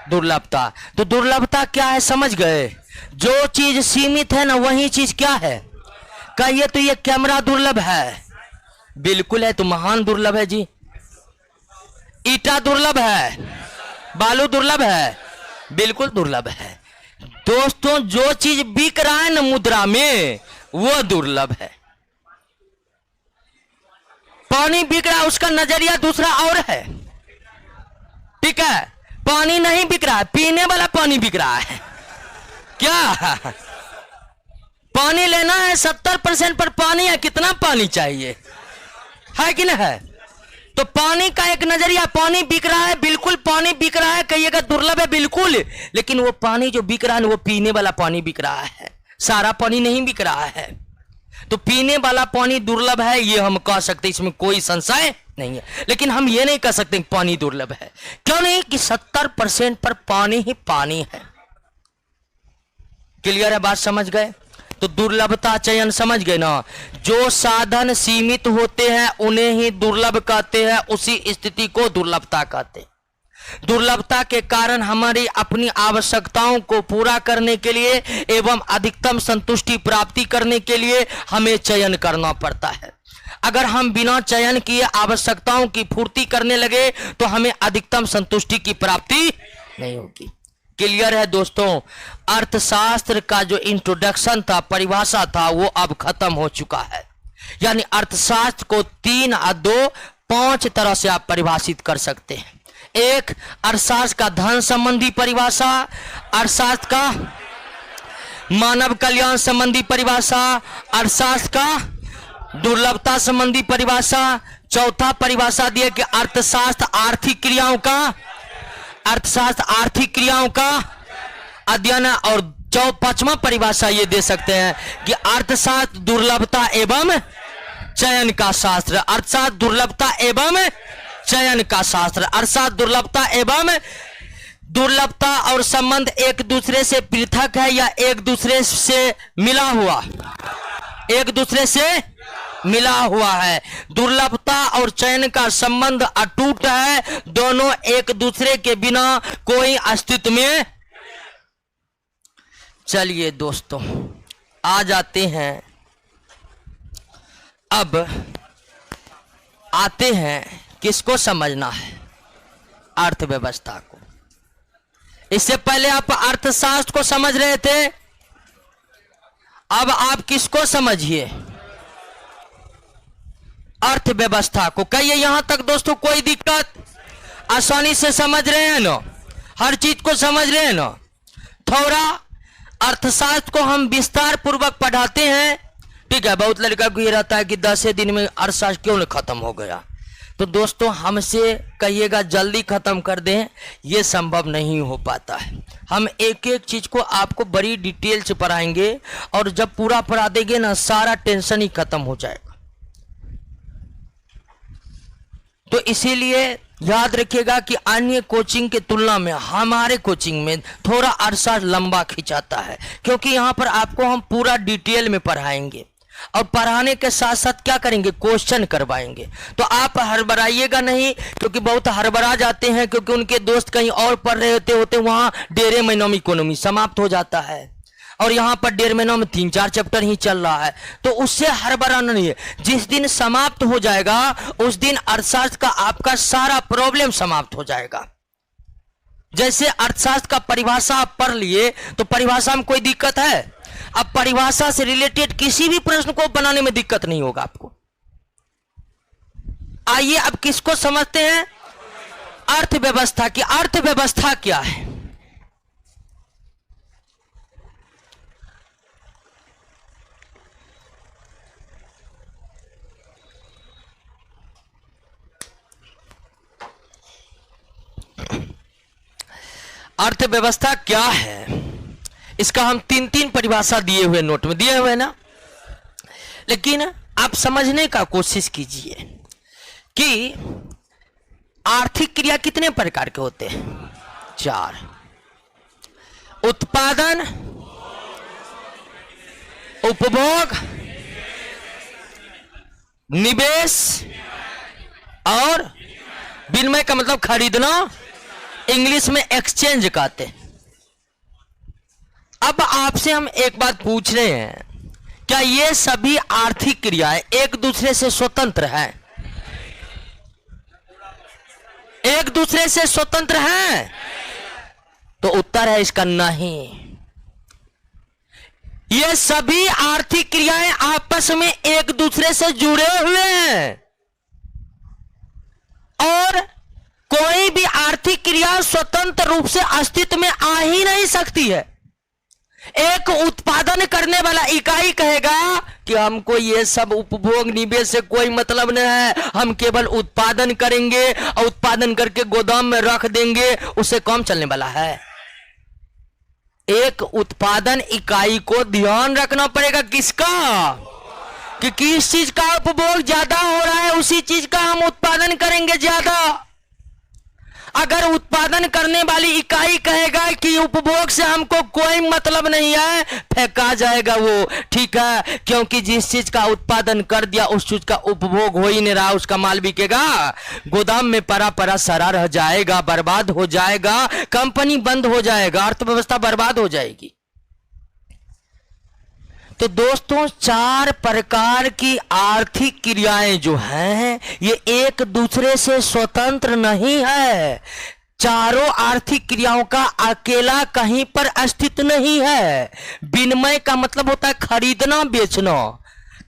दुर्लभता। तो दुर्लभता क्या है समझ गए? जो चीज सीमित है ना, वही चीज क्या है? कहिए तो ये कैमरा दुर्लभ है, बिल्कुल है। तो महान दुर्लभ है जी। ईटा दुर्लभ है, बालू दुर्लभ है, बिल्कुल दुर्लभ है। दोस्तों, जो चीज बिक रहा है ना मुद्रा में, वो दुर्लभ है। पानी बिक रहा है, उसका नजरिया दूसरा और है, ठीक है। पानी नहीं बिक रहा है, पीने वाला पानी बिक रहा है। क्या पानी लेना है? 70% पर पानी है, कितना पानी चाहिए, है कि नहीं है? तो पानी का एक नजरिया, पानी बिक रहा है, बिल्कुल पानी बिक रहा है। कहिएगा दुर्लभ है, बिल्कुल। लेकिन वो पानी जो बिक रहा है वो पीने वाला पानी बिक रहा है, सारा पानी नहीं बिक रहा है। तो पीने वाला पानी दुर्लभ है, ये हम कह सकते, इसमें कोई संशय नहीं है। लेकिन हम ये नहीं कह सकते पानी दुर्लभ है। क्यों नहीं? कि 70% पर पानी ही पानी है। क्लियर है बात? समझ गए? तो दुर्लभता चयन समझ गए ना। जो साधन सीमित होते हैं उन्हें ही दुर्लभ कहते हैं, उसी स्थिति को दुर्लभता कहते हैं। दुर्लभता के कारण हमारी अपनी आवश्यकताओं को पूरा करने के लिए एवं अधिकतम संतुष्टि प्राप्ति करने के लिए हमें चयन करना पड़ता है। अगर हम बिना चयन किए आवश्यकताओं की पूर्ति करने लगे तो हमें अधिकतम संतुष्टि की प्राप्ति नहीं होगी। क्लियर है दोस्तों? अर्थशास्त्र का जो इंट्रोडक्शन था, परिभाषा था, वो अब खत्म हो चुका है। यानी अर्थशास्त्र को 3 और 2 5 तरह से आप परिभाषित कर सकते हैं। एक, अर्थशास्त्र का धन संबंधी परिभाषा, अर्थशास्त्र का मानव कल्याण संबंधी परिभाषा, अर्थशास्त्र का दुर्लभता संबंधी परिभाषा। चौथा परिभाषा दिए कि अर्थशास्त्र आर्थिक क्रियाओं का अध्ययन। और 5वां परिभाषा ये दे सकते हैं कि अर्थशास्त्र दुर्लभता एवं चयन का शास्त्र। अर्थशास्त्र दुर्लभता एवं चयन का शास्त्र। अर्थशास्त्र दुर्लभता एवं दुर्लभता और संबंध एक दूसरे से पृथक है या एक दूसरे से मिला हुआ है। दुर्लभता और चयन का संबंध अटूट है, दोनों एक दूसरे के बिना कोई अस्तित्व में। चलिए दोस्तों, आ जाते हैं, अब आते हैं किसको समझना है? अर्थव्यवस्था को। इससे पहले आप अर्थशास्त्र को समझ रहे थे, अब आप किसको समझिए? अर्थव्यवस्था को। कहिए यहां तक दोस्तों कोई दिक्कत? आसानी से समझ रहे हैं ना? हर चीज को समझ रहे हैं ना? थोड़ा अर्थशास्त्र को हम विस्तार पूर्वक पढ़ाते हैं, ठीक है। बहुत लड़का को ये रहता है कि 10 दिन में अर्थशास्त्र क्यों नहीं खत्म हो गया। तो दोस्तों हमसे कहिएगा जल्दी खत्म कर दें, ये संभव नहीं हो पाता है। हम एक एक चीज को आपको बड़ी डिटेल से पढ़ाएंगे और जब पूरा पढ़ा देंगे ना, सारा टेंशन ही खत्म हो जाएगा। तो इसीलिए याद रखिएगा कि अन्य कोचिंग के तुलना में हमारे कोचिंग में थोड़ा अरसा लंबा खिंचाता है, क्योंकि यहां पर आपको हम पूरा डिटेल में पढ़ाएंगे और पढ़ाने के साथ साथ क्या करेंगे, क्वेश्चन करवाएंगे। तो आप हड़बड़ाइएगा नहीं, क्योंकि बहुत हड़बड़ा जाते हैं, क्योंकि उनके दोस्त कहीं और पढ़ रहे होते वहां 1.5 महीनों में इकोनॉमी समाप्त हो जाता है और यहां पर 1.5 महीनों में 3-4 चैप्टर ही चल रहा है। तो उससे हड़बड़ाना नहीं है। जिस दिन समाप्त हो जाएगा उस दिन अर्थशास्त्र का आपका सारा प्रॉब्लम समाप्त हो जाएगा। जैसे अर्थशास्त्र का परिभाषा आप पढ़ लिए तो परिभाषा में कोई दिक्कत है? अब परिभाषा से रिलेटेड किसी भी प्रश्न को बनाने में दिक्कत नहीं होगा आपको। आइए अब किसको समझते हैं? अर्थव्यवस्था की। अर्थव्यवस्था क्या है? अर्थव्यवस्था क्या है, इसका हम 3 परिभाषा दिए हुए नोट में दिए हुए ना, लेकिन आप समझने का कोशिश कीजिए कि आर्थिक क्रिया कितने प्रकार के होते हैं? 4। उत्पादन, उपभोग, निवेश और विनिमय का मतलब खरीदना, इंग्लिश में एक्सचेंज कहते हैं। अब आपसे हम एक बात पूछ रहे हैं, क्या ये सभी आर्थिक क्रियाएं एक दूसरे से स्वतंत्र हैं? एक दूसरे से स्वतंत्र हैं? तो उत्तर है इसका नहीं। ये सभी आर्थिक क्रियाएं आपस में एक दूसरे से जुड़े हुए हैं और कोई भी आर्थिक क्रिया स्वतंत्र रूप से अस्तित्व में आ ही नहीं सकती है। एक उत्पादन करने वाला इकाई कहेगा कि हमको ये सब उपभोग निवेश से कोई मतलब नहीं है, हम केवल उत्पादन करेंगे और उत्पादन करके गोदाम में रख देंगे, उससे कम चलने वाला है। एक उत्पादन इकाई को ध्यान रखना पड़ेगा किसका, कि किस चीज का उपभोग ज्यादा हो रहा है उसी चीज का हम उत्पादन करेंगे ज्यादा। अगर उत्पादन करने वाली इकाई कहेगा कि उपभोग से हमको कोई मतलब नहीं है, फेंका जाएगा वो, ठीक है, क्योंकि जिस चीज का उत्पादन कर दिया उस चीज का उपभोग हो ही नहीं रहा, उसका माल बिकेगा, गोदाम में पड़ा पड़ा सड़ा रह जाएगा, बर्बाद हो जाएगा, कंपनी बंद हो जाएगा, अर्थव्यवस्था बर्बाद हो जाएगी। तो दोस्तों, चार प्रकार की आर्थिक क्रियाएं जो हैं ये एक दूसरे से स्वतंत्र नहीं है। चारों आर्थिक क्रियाओं का अकेला कहीं पर अस्तित्व नहीं है। विनिमय का मतलब होता है खरीदना बेचना।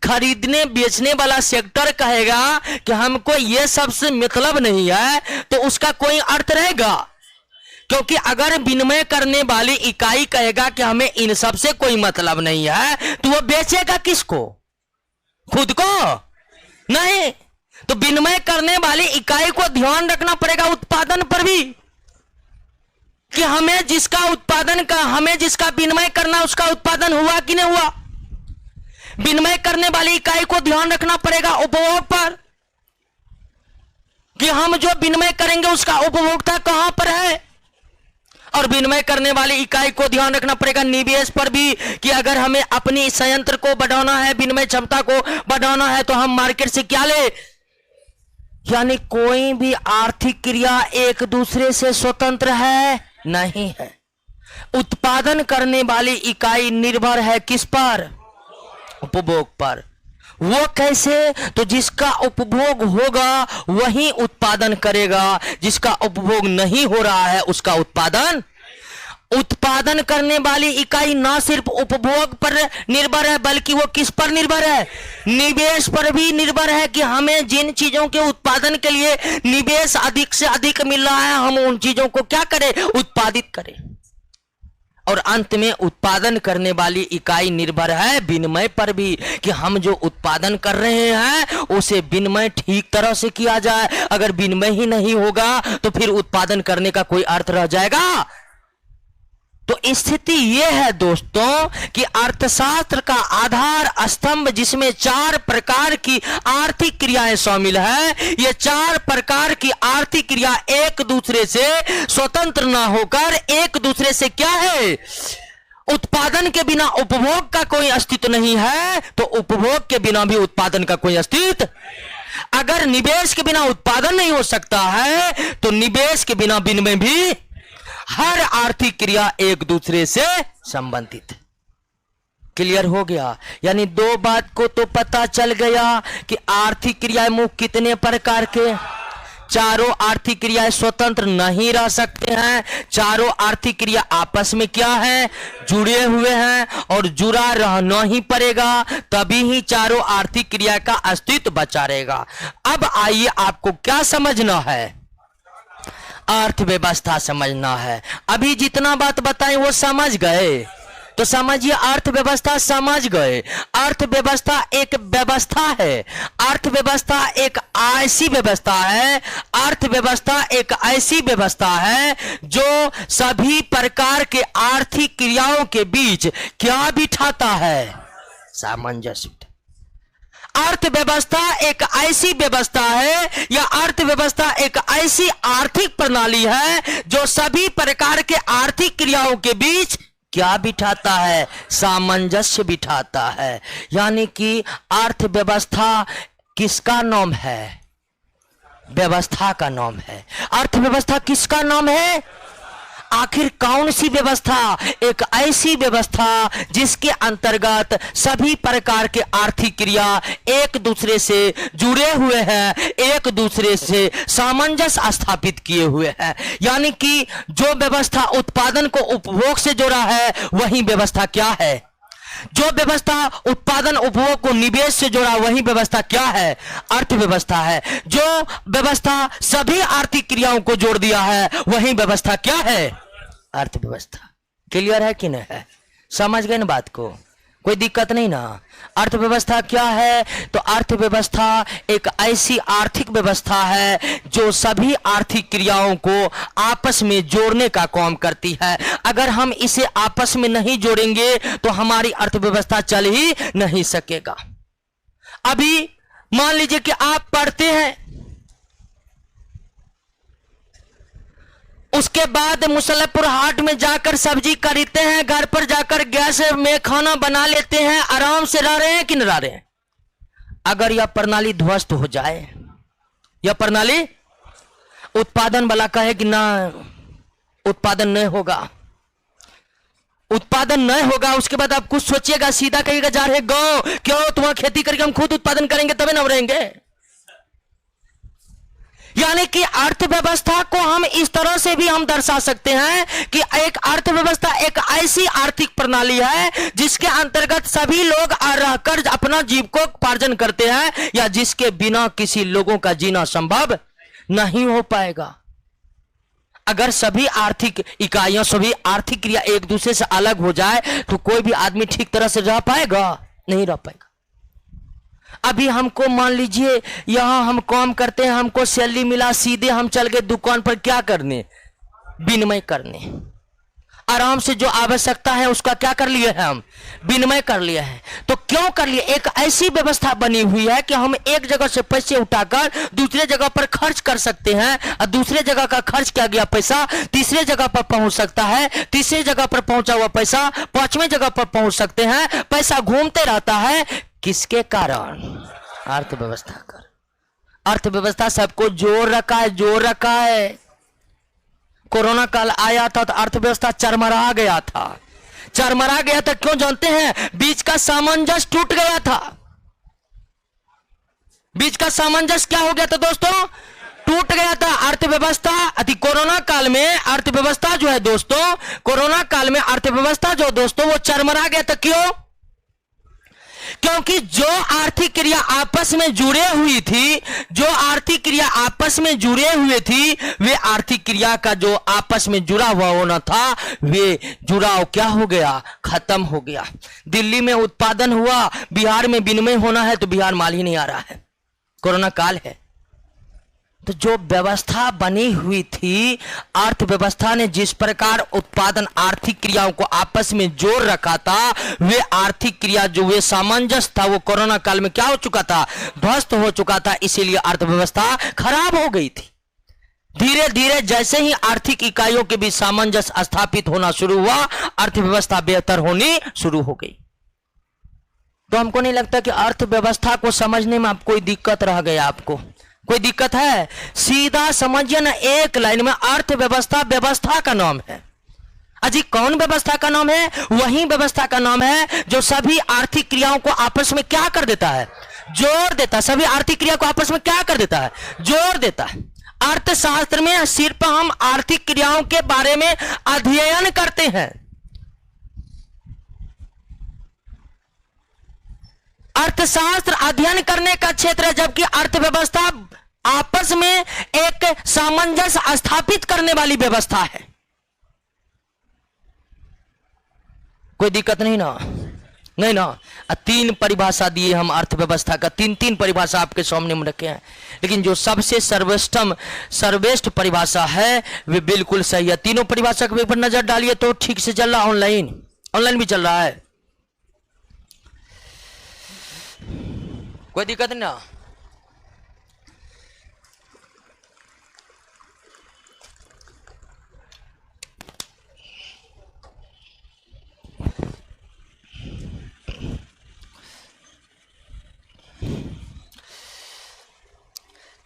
खरीदने बेचने वाला सेक्टर कहेगा कि हमको ये सबसे मतलब नहीं है, तो उसका कोई अर्थ रहेगा? क्योंकि अगर विनिमय करने वाली इकाई कहेगा कि हमें इन सब से कोई मतलब नहीं है, तो वो बेचेगा किसको? खुद को नहीं। तो विनिमय करने वाली इकाई को ध्यान रखना पड़ेगा उत्पादन पर भी, कि हमें जिसका उत्पादन का, हमें जिसका विनिमय करना उसका उत्पादन हुआ कि नहीं हुआ। विनिमय करने वाली इकाई को ध्यान रखना पड़ेगा उपभोग पर, कि हम जो विनिमय करेंगे उसका उपभोक्ता कहां पर है। और विनिमय करने वाली इकाई को ध्यान रखना पड़ेगा निवेश पर भी, कि अगर हमें अपनी संयंत्र को बढ़ाना है, विनिमय क्षमता को बढ़ाना है, तो हम मार्केट से क्या ले। यानी कोई भी आर्थिक क्रिया एक दूसरे से स्वतंत्र है नहीं है। उत्पादन करने वाली इकाई निर्भर है किस पर? उपभोग पर। वो कैसे? तो जिसका उपभोग होगा वही उत्पादन करेगा, जिसका उपभोग नहीं हो रहा है उसका उत्पादन करने वाली इकाई ना सिर्फ उपभोग पर निर्भर है, बल्कि वो किस पर निर्भर है? निवेश पर भी निर्भर है, कि हमें जिन चीजों के उत्पादन के लिए निवेश अधिक से अधिक मिल रहा है, हम उन चीजों को क्या करें? उत्पादित करें। और अंत में उत्पादन करने वाली इकाई निर्भर है विनिमय पर भी, कि हम जो उत्पादन कर रहे हैं उसे विनिमय ठीक तरह से किया जाए। अगर विनिमय ही नहीं होगा तो फिर उत्पादन करने का कोई अर्थ रह जाएगा? तो स्थिति यह है दोस्तों कि अर्थशास्त्र का आधार स्तंभ, जिसमें चार प्रकार की आर्थिक क्रियाएं शामिल है, ये चार प्रकार की आर्थिक क्रिया एक दूसरे से स्वतंत्र ना होकर एक दूसरे से क्या है? उत्पादन के बिना उपभोग का कोई अस्तित्व नहीं है, तो उपभोग के बिना भी उत्पादन का कोई अस्तित्व। अगर निवेश के बिना उत्पादन नहीं हो सकता है, तो निवेश के बिना विनिमय भी। हर आर्थिक क्रिया एक दूसरे से संबंधित। क्लियर हो गया? यानी दो बात को तो पता चल गया कि आर्थिक क्रियाएं मुख्य कितने प्रकार के। चारों आर्थिक क्रियाएं स्वतंत्र नहीं रह सकते हैं। चारों आर्थिक क्रिया आपस में क्या है? जुड़े हुए हैं, और जुड़ा रहना ही पड़ेगा, तभी ही चारों आर्थिक क्रिया का अस्तित्व बचा रहेगा। अब आइए, आपको क्या समझना है? अर्थव्यवस्था समझना है। अभी जितना बात बताई वो समझ गए, तो समझिए अर्थव्यवस्था समझ गए। अर्थव्यवस्था एक व्यवस्था है। अर्थव्यवस्था एक ऐसी व्यवस्था है, अर्थव्यवस्था एक ऐसी व्यवस्था है जो सभी प्रकार के आर्थिक क्रियाओं के बीच क्या बिठाता है? सामंजस्य। अर्थव्यवस्था एक ऐसी व्यवस्था है, या अर्थव्यवस्था एक ऐसी आर्थिक प्रणाली है जो सभी प्रकार के आर्थिक क्रियाओं के बीच क्या बिठाता है? सामंजस्य बिठाता है। यानी कि अर्थव्यवस्था किसका नाम है? व्यवस्था का नाम है। अर्थव्यवस्था किसका नाम है? आखिर कौन सी व्यवस्था? एक ऐसी व्यवस्था जिसके अंतर्गत सभी प्रकार के आर्थिक क्रिया एक दूसरे से जुड़े हुए हैं, एक दूसरे से सामंजस्य स्थापित किए हुए हैं। यानी कि जो व्यवस्था उत्पादन को उपभोग से जोड़ा है वही व्यवस्था क्या है? जो व्यवस्था उत्पादन उपभोग को निवेश से जोड़ा वही व्यवस्था क्या है? अर्थव्यवस्था है। जो व्यवस्था सभी आर्थिक क्रियाओं को जोड़ दिया है वही व्यवस्था क्या है? अर्थव्यवस्था। क्लियर है कि नहीं है? समझ गए ना बात को? कोई दिक्कत नहीं ना? अर्थव्यवस्था क्या है? तो अर्थव्यवस्था एक ऐसी आर्थिक व्यवस्था है जो सभी आर्थिक क्रियाओं को आपस में जोड़ने का काम करती है। अगर हम इसे आपस में नहीं जोड़ेंगे तो हमारी अर्थव्यवस्था चल ही नहीं सकेगा। अभी मान लीजिए कि आप पढ़ते हैं, उसके बाद मुसल्लपुर हाट में जाकर सब्जी खरीदते हैं, घर पर जाकर गैस में खाना बना लेते हैं, आराम से रह रहे हैं कि नहीं रह रहे हैं। अगर यह प्रणाली ध्वस्त हो जाए, यह प्रणाली उत्पादन वाला कहे कि ना उत्पादन नहीं होगा, उत्पादन नहीं होगा, उसके बाद आप कुछ सोचिएगा, सीधा कहिएगा जा रहे गो क्यों तुम्हारा खेती करके हम खुद उत्पादन करेंगे तभी ना रहेंगे। यानी कि अर्थव्यवस्था को हम इस तरह से भी हम दर्शा सकते हैं कि एक अर्थव्यवस्था एक ऐसी आर्थिक प्रणाली है जिसके अंतर्गत सभी लोग रहकर अपना जीविकोपार्जन करते हैं, या जिसके बिना किसी लोगों का जीना संभव नहीं हो पाएगा। अगर सभी आर्थिक इकाइयां, सभी आर्थिक क्रिया एक दूसरे से अलग हो जाए तो कोई भी आदमी ठीक तरह से रह पाएगा? नहीं रह पाएगा। अभी हमको मान लीजिए यहां हम काम करते हैं, हमको सैलरी मिला, सीधे हम चल गए दुकान पर क्या करने? विनिमय करने। आराम से जो आवश्यकता है उसका क्या कर लिए हैं हम? विनिमय कर लिए हैं। तो क्यों कर लिए? एक ऐसी व्यवस्था बनी हुई है कि हम एक जगह से पैसे उठाकर दूसरे जगह पर खर्च कर सकते हैं, और दूसरे जगह का खर्च किया गया पैसा तीसरे जगह पर पहुंच सकता है, तीसरे जगह पर पहुंचा हुआ पैसा पांचवें जगह पर पहुंच सकते हैं। पैसा घूमते रहता है, किसके कारण? अर्थव्यवस्था का। अर्थव्यवस्था सबको जोड़ रखा है, जोड़ रखा है। कोरोना काल आया था तो अर्थव्यवस्था चरमरा गया था, चरमरा गया था। क्यों जानते हैं? बीच का सामंजस्य टूट गया था। बीच का सामंजस्य क्या हो गया था दोस्तों? टूट गया था। अर्थव्यवस्था अति कोरोना काल में अर्थव्यवस्था जो है दोस्तों, कोरोना काल में अर्थव्यवस्था जो दोस्तों वो चरमरा गया था। क्यों? क्योंकि जो आर्थिक क्रिया आपस में जुड़े हुई थी, जो आर्थिक क्रिया आपस में जुड़े हुए थी, वे आर्थिक क्रिया का जो आपस में जुड़ा हुआ होना था, वे जुड़ाव क्या हो गया? खत्म हो गया। दिल्ली में उत्पादन हुआ, बिहार में विनिमय होना है तो बिहार माल ही नहीं आ रहा है। कोरोना काल है। तो जो व्यवस्था बनी हुई थी, अर्थव्यवस्था ने जिस प्रकार उत्पादन आर्थिक क्रियाओं को आपस में जोड़ रखा था, वे आर्थिक क्रिया जो वे सामंजस्य था वो कोरोना काल में क्या हो चुका था? ध्वस्त हो चुका था। इसीलिए अर्थव्यवस्था खराब हो गई थी। धीरे धीरे जैसे ही आर्थिक इकाइयों के बीच सामंजस्य स्थापित होना शुरू हुआ, अर्थव्यवस्था बेहतर होनी शुरू हो गई। तो हमको नहीं लगता कि अर्थव्यवस्था को समझने में आप कोई दिक्कत रह गया। आपको कोई दिक्कत है? सीधा समझिए ना, एक लाइन में अर्थव्यवस्था व्यवस्था का नाम है। अजी कौन व्यवस्था का नाम है? वही व्यवस्था का नाम है जो सभी आर्थिक क्रियाओं को आपस में क्या कर देता है? जोड़ देता है। सभी आर्थिक क्रिया को आपस में क्या कर देता है? जोड़ देता है। अर्थशास्त्र में सिर्फ हम आर्थिक क्रियाओं के बारे में अध्ययन करते हैं। अर्थशास्त्र अध्ययन करने का क्षेत्र है, जबकि अर्थव्यवस्था आपस में एक सामंजस्य स्थापित करने वाली व्यवस्था है। कोई दिक्कत नहीं ना? नहीं ना? तीन परिभाषा दिए हम अर्थव्यवस्था का, तीन परिभाषा आपके सामने में रखे हैं, लेकिन जो सबसे सर्वश्रेष्ठ परिभाषा है वे बिल्कुल सही है। तीनों परिभाषा के ऊपर नजर डालिए तो ठीक से चल रहा, ऑनलाइन भी चल रहा है, कोई दिक्कत नहीं ना?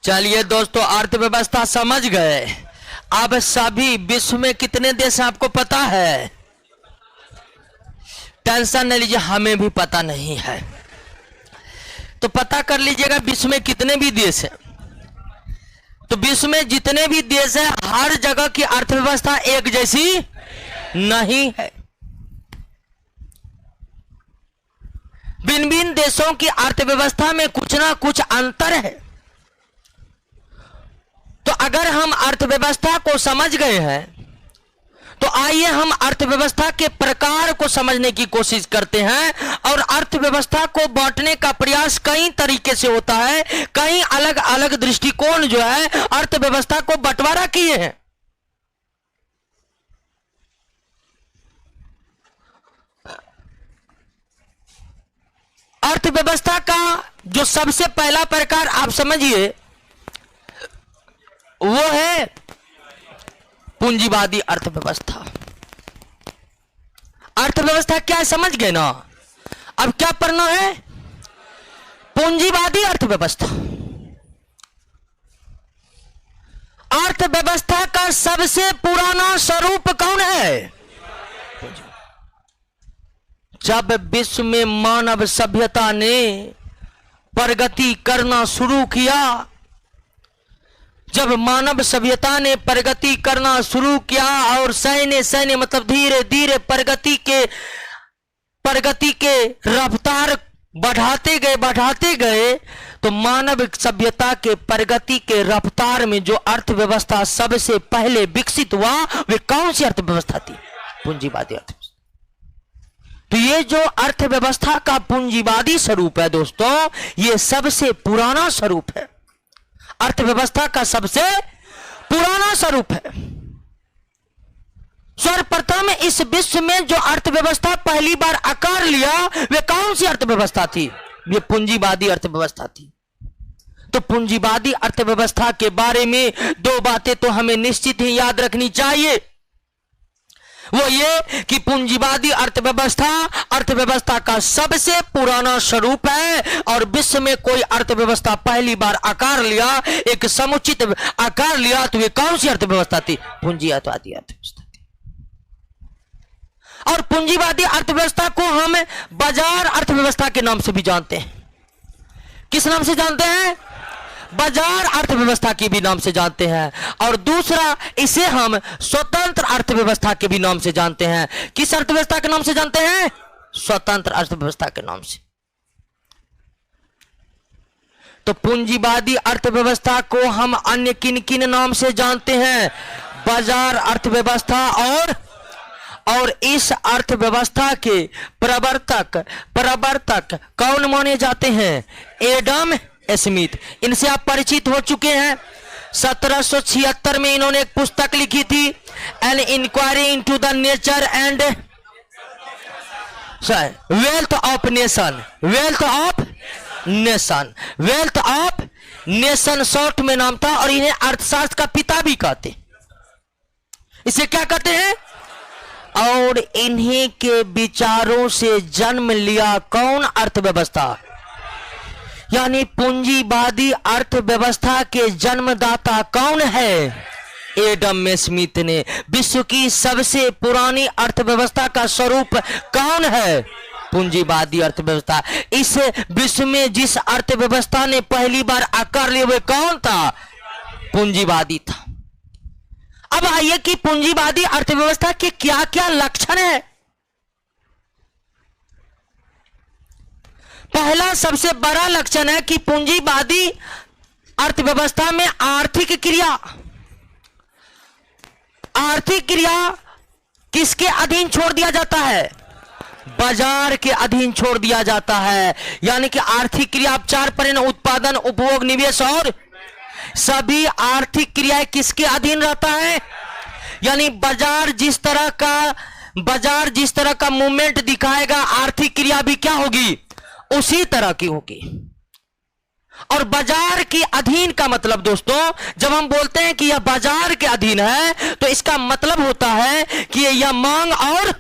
चलिए दोस्तों, अर्थव्यवस्था समझ गए। अब सभी विश्व में कितने देश हैं आपको पता है? टेंशन नहीं लीजिए, हमें भी पता नहीं है, तो पता कर लीजिएगा विश्व में कितने भी देश हैं। तो विश्व में जितने भी देश हैं, हर जगह की अर्थव्यवस्था एक जैसी नहीं है। भिन्न भिन्न देशों की अर्थव्यवस्था में कुछ ना कुछ अंतर है। तो अगर हम अर्थव्यवस्था को समझ गए हैं, तो आइए हम अर्थव्यवस्था के प्रकार को समझने की कोशिश करते हैं। और अर्थव्यवस्था को बांटने का प्रयास कई तरीके से होता है, कई अलग अलग दृष्टिकोण जो है अर्थव्यवस्था को बंटवारा किए हैं। अर्थव्यवस्था का जो सबसे पहला प्रकार आप समझिए वो है पूंजीवादी अर्थव्यवस्था। अर्थव्यवस्था क्या है समझ गए ना। अब क्या पढ़ना है? पूंजीवादी अर्थव्यवस्था। अर्थव्यवस्था का सबसे पुराना स्वरूप कौन है? जब विश्व में मानव सभ्यता ने प्रगति करना शुरू किया, जब मानव सभ्यता ने प्रगति करना शुरू किया और सैन्य मतलब धीरे धीरे प्रगति के रफ्तार बढ़ाते गए, तो मानव सभ्यता के प्रगति के रफ्तार में जो अर्थव्यवस्था सबसे पहले विकसित हुआ वे कौन सी अर्थव्यवस्था थी? पूंजीवादी अर्थव्यवस्था। तो ये जो अर्थव्यवस्था का पूंजीवादी स्वरूप है दोस्तों, ये सबसे पुराना स्वरूप है, अर्थव्यवस्था का सबसे पुराना स्वरूप है। सर्वप्रथम इस विश्व में जो अर्थव्यवस्था पहली बार आकार लिया वे कौन सी अर्थव्यवस्था थी? ये पूंजीवादी अर्थव्यवस्था थी। तो पूंजीवादी अर्थव्यवस्था के बारे में दो बातें तो हमें निश्चित ही याद रखनी चाहिए। वो ये कि पूंजीवादी अर्थव्यवस्था का सबसे पुराना स्वरूप है और विश्व में कोई अर्थव्यवस्था पहली बार आकार लिया, एक समुचित आकार लिया, तो वे कौन सी अर्थव्यवस्था थी? पूंजीवादी अर्थव्यवस्था थी। और पूंजीवादी अर्थव्यवस्था को हम बाजार अर्थव्यवस्था के नाम से भी जानते हैं। किस नाम से जानते हैं? बाजार अर्थव्यवस्था के भी नाम से जानते हैं। और दूसरा, इसे हम स्वतंत्र अर्थव्यवस्था के भी नाम से जानते हैं। किस अर्थव्यवस्था के नाम से जानते हैं? स्वतंत्र अर्थव्यवस्था के नाम से। तो पूंजीवादी अर्थव्यवस्था को हम अन्य किन किन नाम से जानते हैं? बाजार अर्थव्यवस्था और इस अर्थव्यवस्था के प्रवर्तक कौन माने जाते हैं? Adam Smith. इनसे आप परिचित हो चुके हैं। 1776 में इन्होंने एक पुस्तक लिखी थी, an inquiry into the nature and wealth of nation शॉर्ट में नाम था। और इन्हें अर्थशास्त्र का पिता भी कहते। इसे क्या कहते हैं? और इन्हीं के विचारों से जन्म लिया कौन? अर्थव्यवस्था। यानी पूंजीवादी अर्थव्यवस्था के जन्मदाता कौन है? एडम स्मिथ ने। विश्व की सबसे पुरानी अर्थव्यवस्था का स्वरूप कौन है? पूंजीवादी अर्थव्यवस्था। इस विश्व में जिस अर्थव्यवस्था ने पहली बार आकार लिया वह कौन था? पूंजीवादी था। अब आइए कि पूंजीवादी अर्थव्यवस्था के क्या क्या लक्षण है। पहला सबसे बड़ा लक्षण है कि पूंजीवादी अर्थव्यवस्था में आर्थिक क्रिया किसके अधीन छोड़ दिया जाता है? बाजार के अधीन छोड़ दिया जाता है। यानी कि आर्थिक क्रिया आप चार पढ़े, उत्पादन, उपभोग, निवेश और सभी आर्थिक क्रियाएं किसके अधीन रहता है? यानी बाजार जिस तरह का मूवमेंट दिखाएगा, आर्थिक क्रिया भी क्या होगी? उसी तरह की होगी। और बाजार के अधीन का मतलब दोस्तों, जब हम बोलते हैं कि यह बाजार के अधीन है तो इसका मतलब होता है कि यह मांग और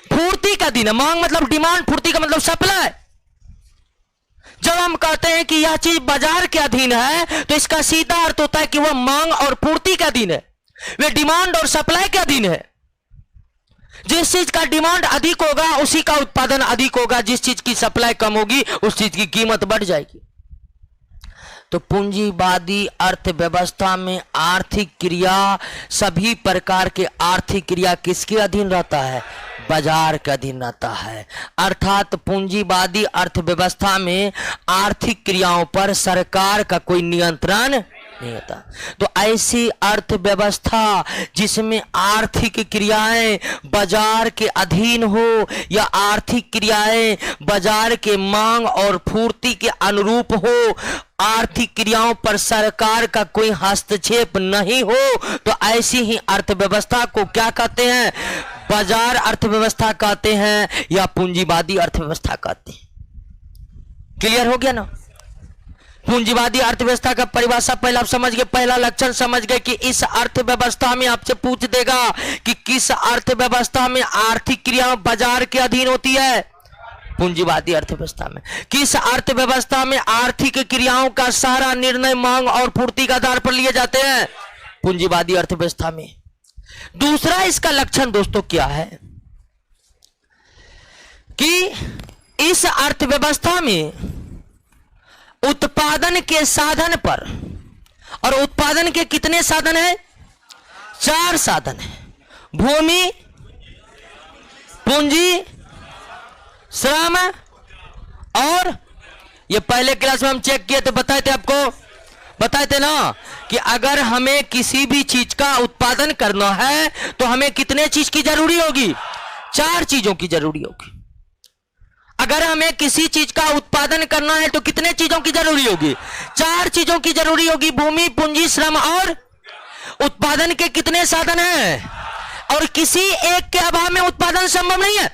पूर्ति का अधीन है। मांग मतलब डिमांड, पूर्ति का मतलब सप्लाई। जब हम कहते हैं कि यह चीज बाजार के अधीन है तो इसका सीधा अर्थ होता है कि वह मांग और पूर्ति के अधीन है, वे डिमांड और सप्लाई के अधीन है। जिस चीज का डिमांड अधिक होगा उसी का उत्पादन अधिक होगा, जिस चीज की सप्लाई कम होगी उस चीज की कीमत बढ़ जाएगी। तो पूंजीवादी अर्थव्यवस्था में आर्थिक क्रिया, सभी प्रकार के आर्थिक क्रिया किसके अधीन रहता है? बाजार के अधीन रहता है। अर्थात पूंजीवादी अर्थव्यवस्था में आर्थिक क्रियाओं पर सरकार का कोई नियंत्रण नहीं होता। तो ऐसी अर्थव्यवस्था जिसमें आर्थिक क्रियाएं बाजार के अधीन हो या आर्थिक क्रियाएं बाजार के मांग और पूर्ति के अनुरूप हो, आर्थिक क्रियाओं पर सरकार का कोई हस्तक्षेप नहीं हो, तो ऐसी ही अर्थव्यवस्था को क्या कहते हैं? बाजार अर्थव्यवस्था कहते हैं या पूंजीवादी अर्थव्यवस्था कहते हैं। क्लियर हो गया ना? पूंजीवादी अर्थव्यवस्था का परिभाषा पहला आप समझ गए, पहला लक्षण समझ गए कि इस अर्थव्यवस्था में आपसे पूछ देगा कि किस अर्थव्यवस्था में आर्थिक क्रिया बाजार के अधीन होती है। पूंजीवादी अर्थव्यवस्था में किस अर्थव्यवस्था में आर्थिक क्रियाओं का सारा निर्णय मांग और पूर्ति के आधार पर लिए जाते हैं। पूंजीवादी अर्थव्यवस्था में। दूसरा इसका लक्षण दोस्तों क्या है कि इस अर्थव्यवस्था में उत्पादन के साधन पर, और उत्पादन के कितने साधन हैं? 4 साधन है। भूमि, पूंजी, श्रम, और ये पहले क्लास में हम चेक किए तो बताए थे आपको, बताए थे ना कि अगर हमें किसी भी चीज का उत्पादन करना है तो हमें कितने चीज की जरूरी होगी? 4 चीजों की जरूरी होगी। अगर हमें किसी चीज का उत्पादन करना है तो कितने चीजों की जरूरी होगी? 4 चीजों की जरूरी होगी। भूमि, पूंजी, श्रम और उत्पादन के कितने साधन हैं? और किसी एक के अभाव में उत्पादन संभव नहीं है।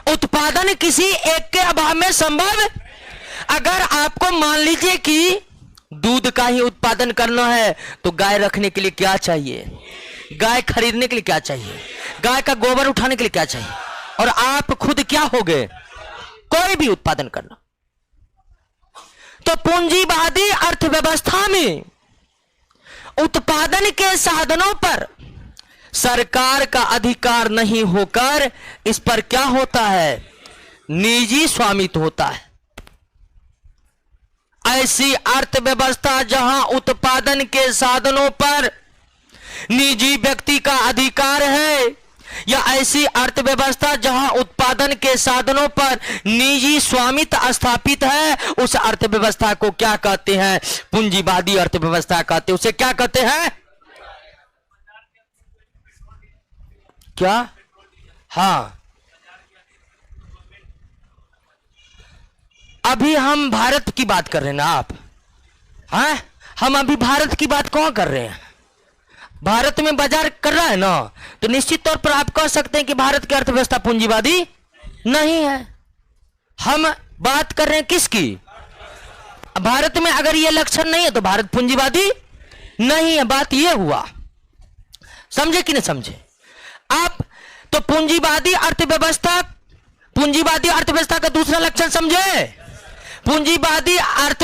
उत्पादन किसी एक के अभाव में संभव। अगर आपको मान लीजिए कि दूध का ही उत्पादन करना है तो गाय रखने के लिए क्या चाहिए? गाय खरीदने के लिए क्या चाहिए? गाय का गोबर उठाने के लिए क्या चाहिए? और आप खुद क्या हो गए? कोई भी उत्पादन करना। तो पूंजीवादी अर्थव्यवस्था में उत्पादन के साधनों पर सरकार का अधिकार नहीं होकर इस पर क्या होता है? निजी स्वामित्व होता है। ऐसी अर्थव्यवस्था जहां उत्पादन के साधनों पर निजी व्यक्ति का अधिकार है, या ऐसी अर्थव्यवस्था जहां उत्पादन के साधनों पर निजी स्वामित्व स्थापित है, उस अर्थव्यवस्था को क्या कहते हैं? पूंजीवादी अर्थव्यवस्था कहते हैं। उसे क्या कहते हैं? क्या? हां, अभी हम भारत की बात कर रहे हैं ना आप? हैं? हम अभी भारत की बात कौन कर रहे हैं? भारत में बाजार कर रहा है ना, तो निश्चित तौर पर आप कह सकते हैं कि भारत की अर्थव्यवस्था पूंजीवादी नहीं है। हम बात कर रहे हैं किसकी? भारत में अगर यह लक्षण नहीं है तो भारत पूंजीवादी नहीं है। बात यह हुआ, समझे कि नहीं समझे आप? तो पूंजीवादी अर्थव्यवस्था का दूसरा लक्षण समझे। पूंजीवादी अर्थव्यवस्था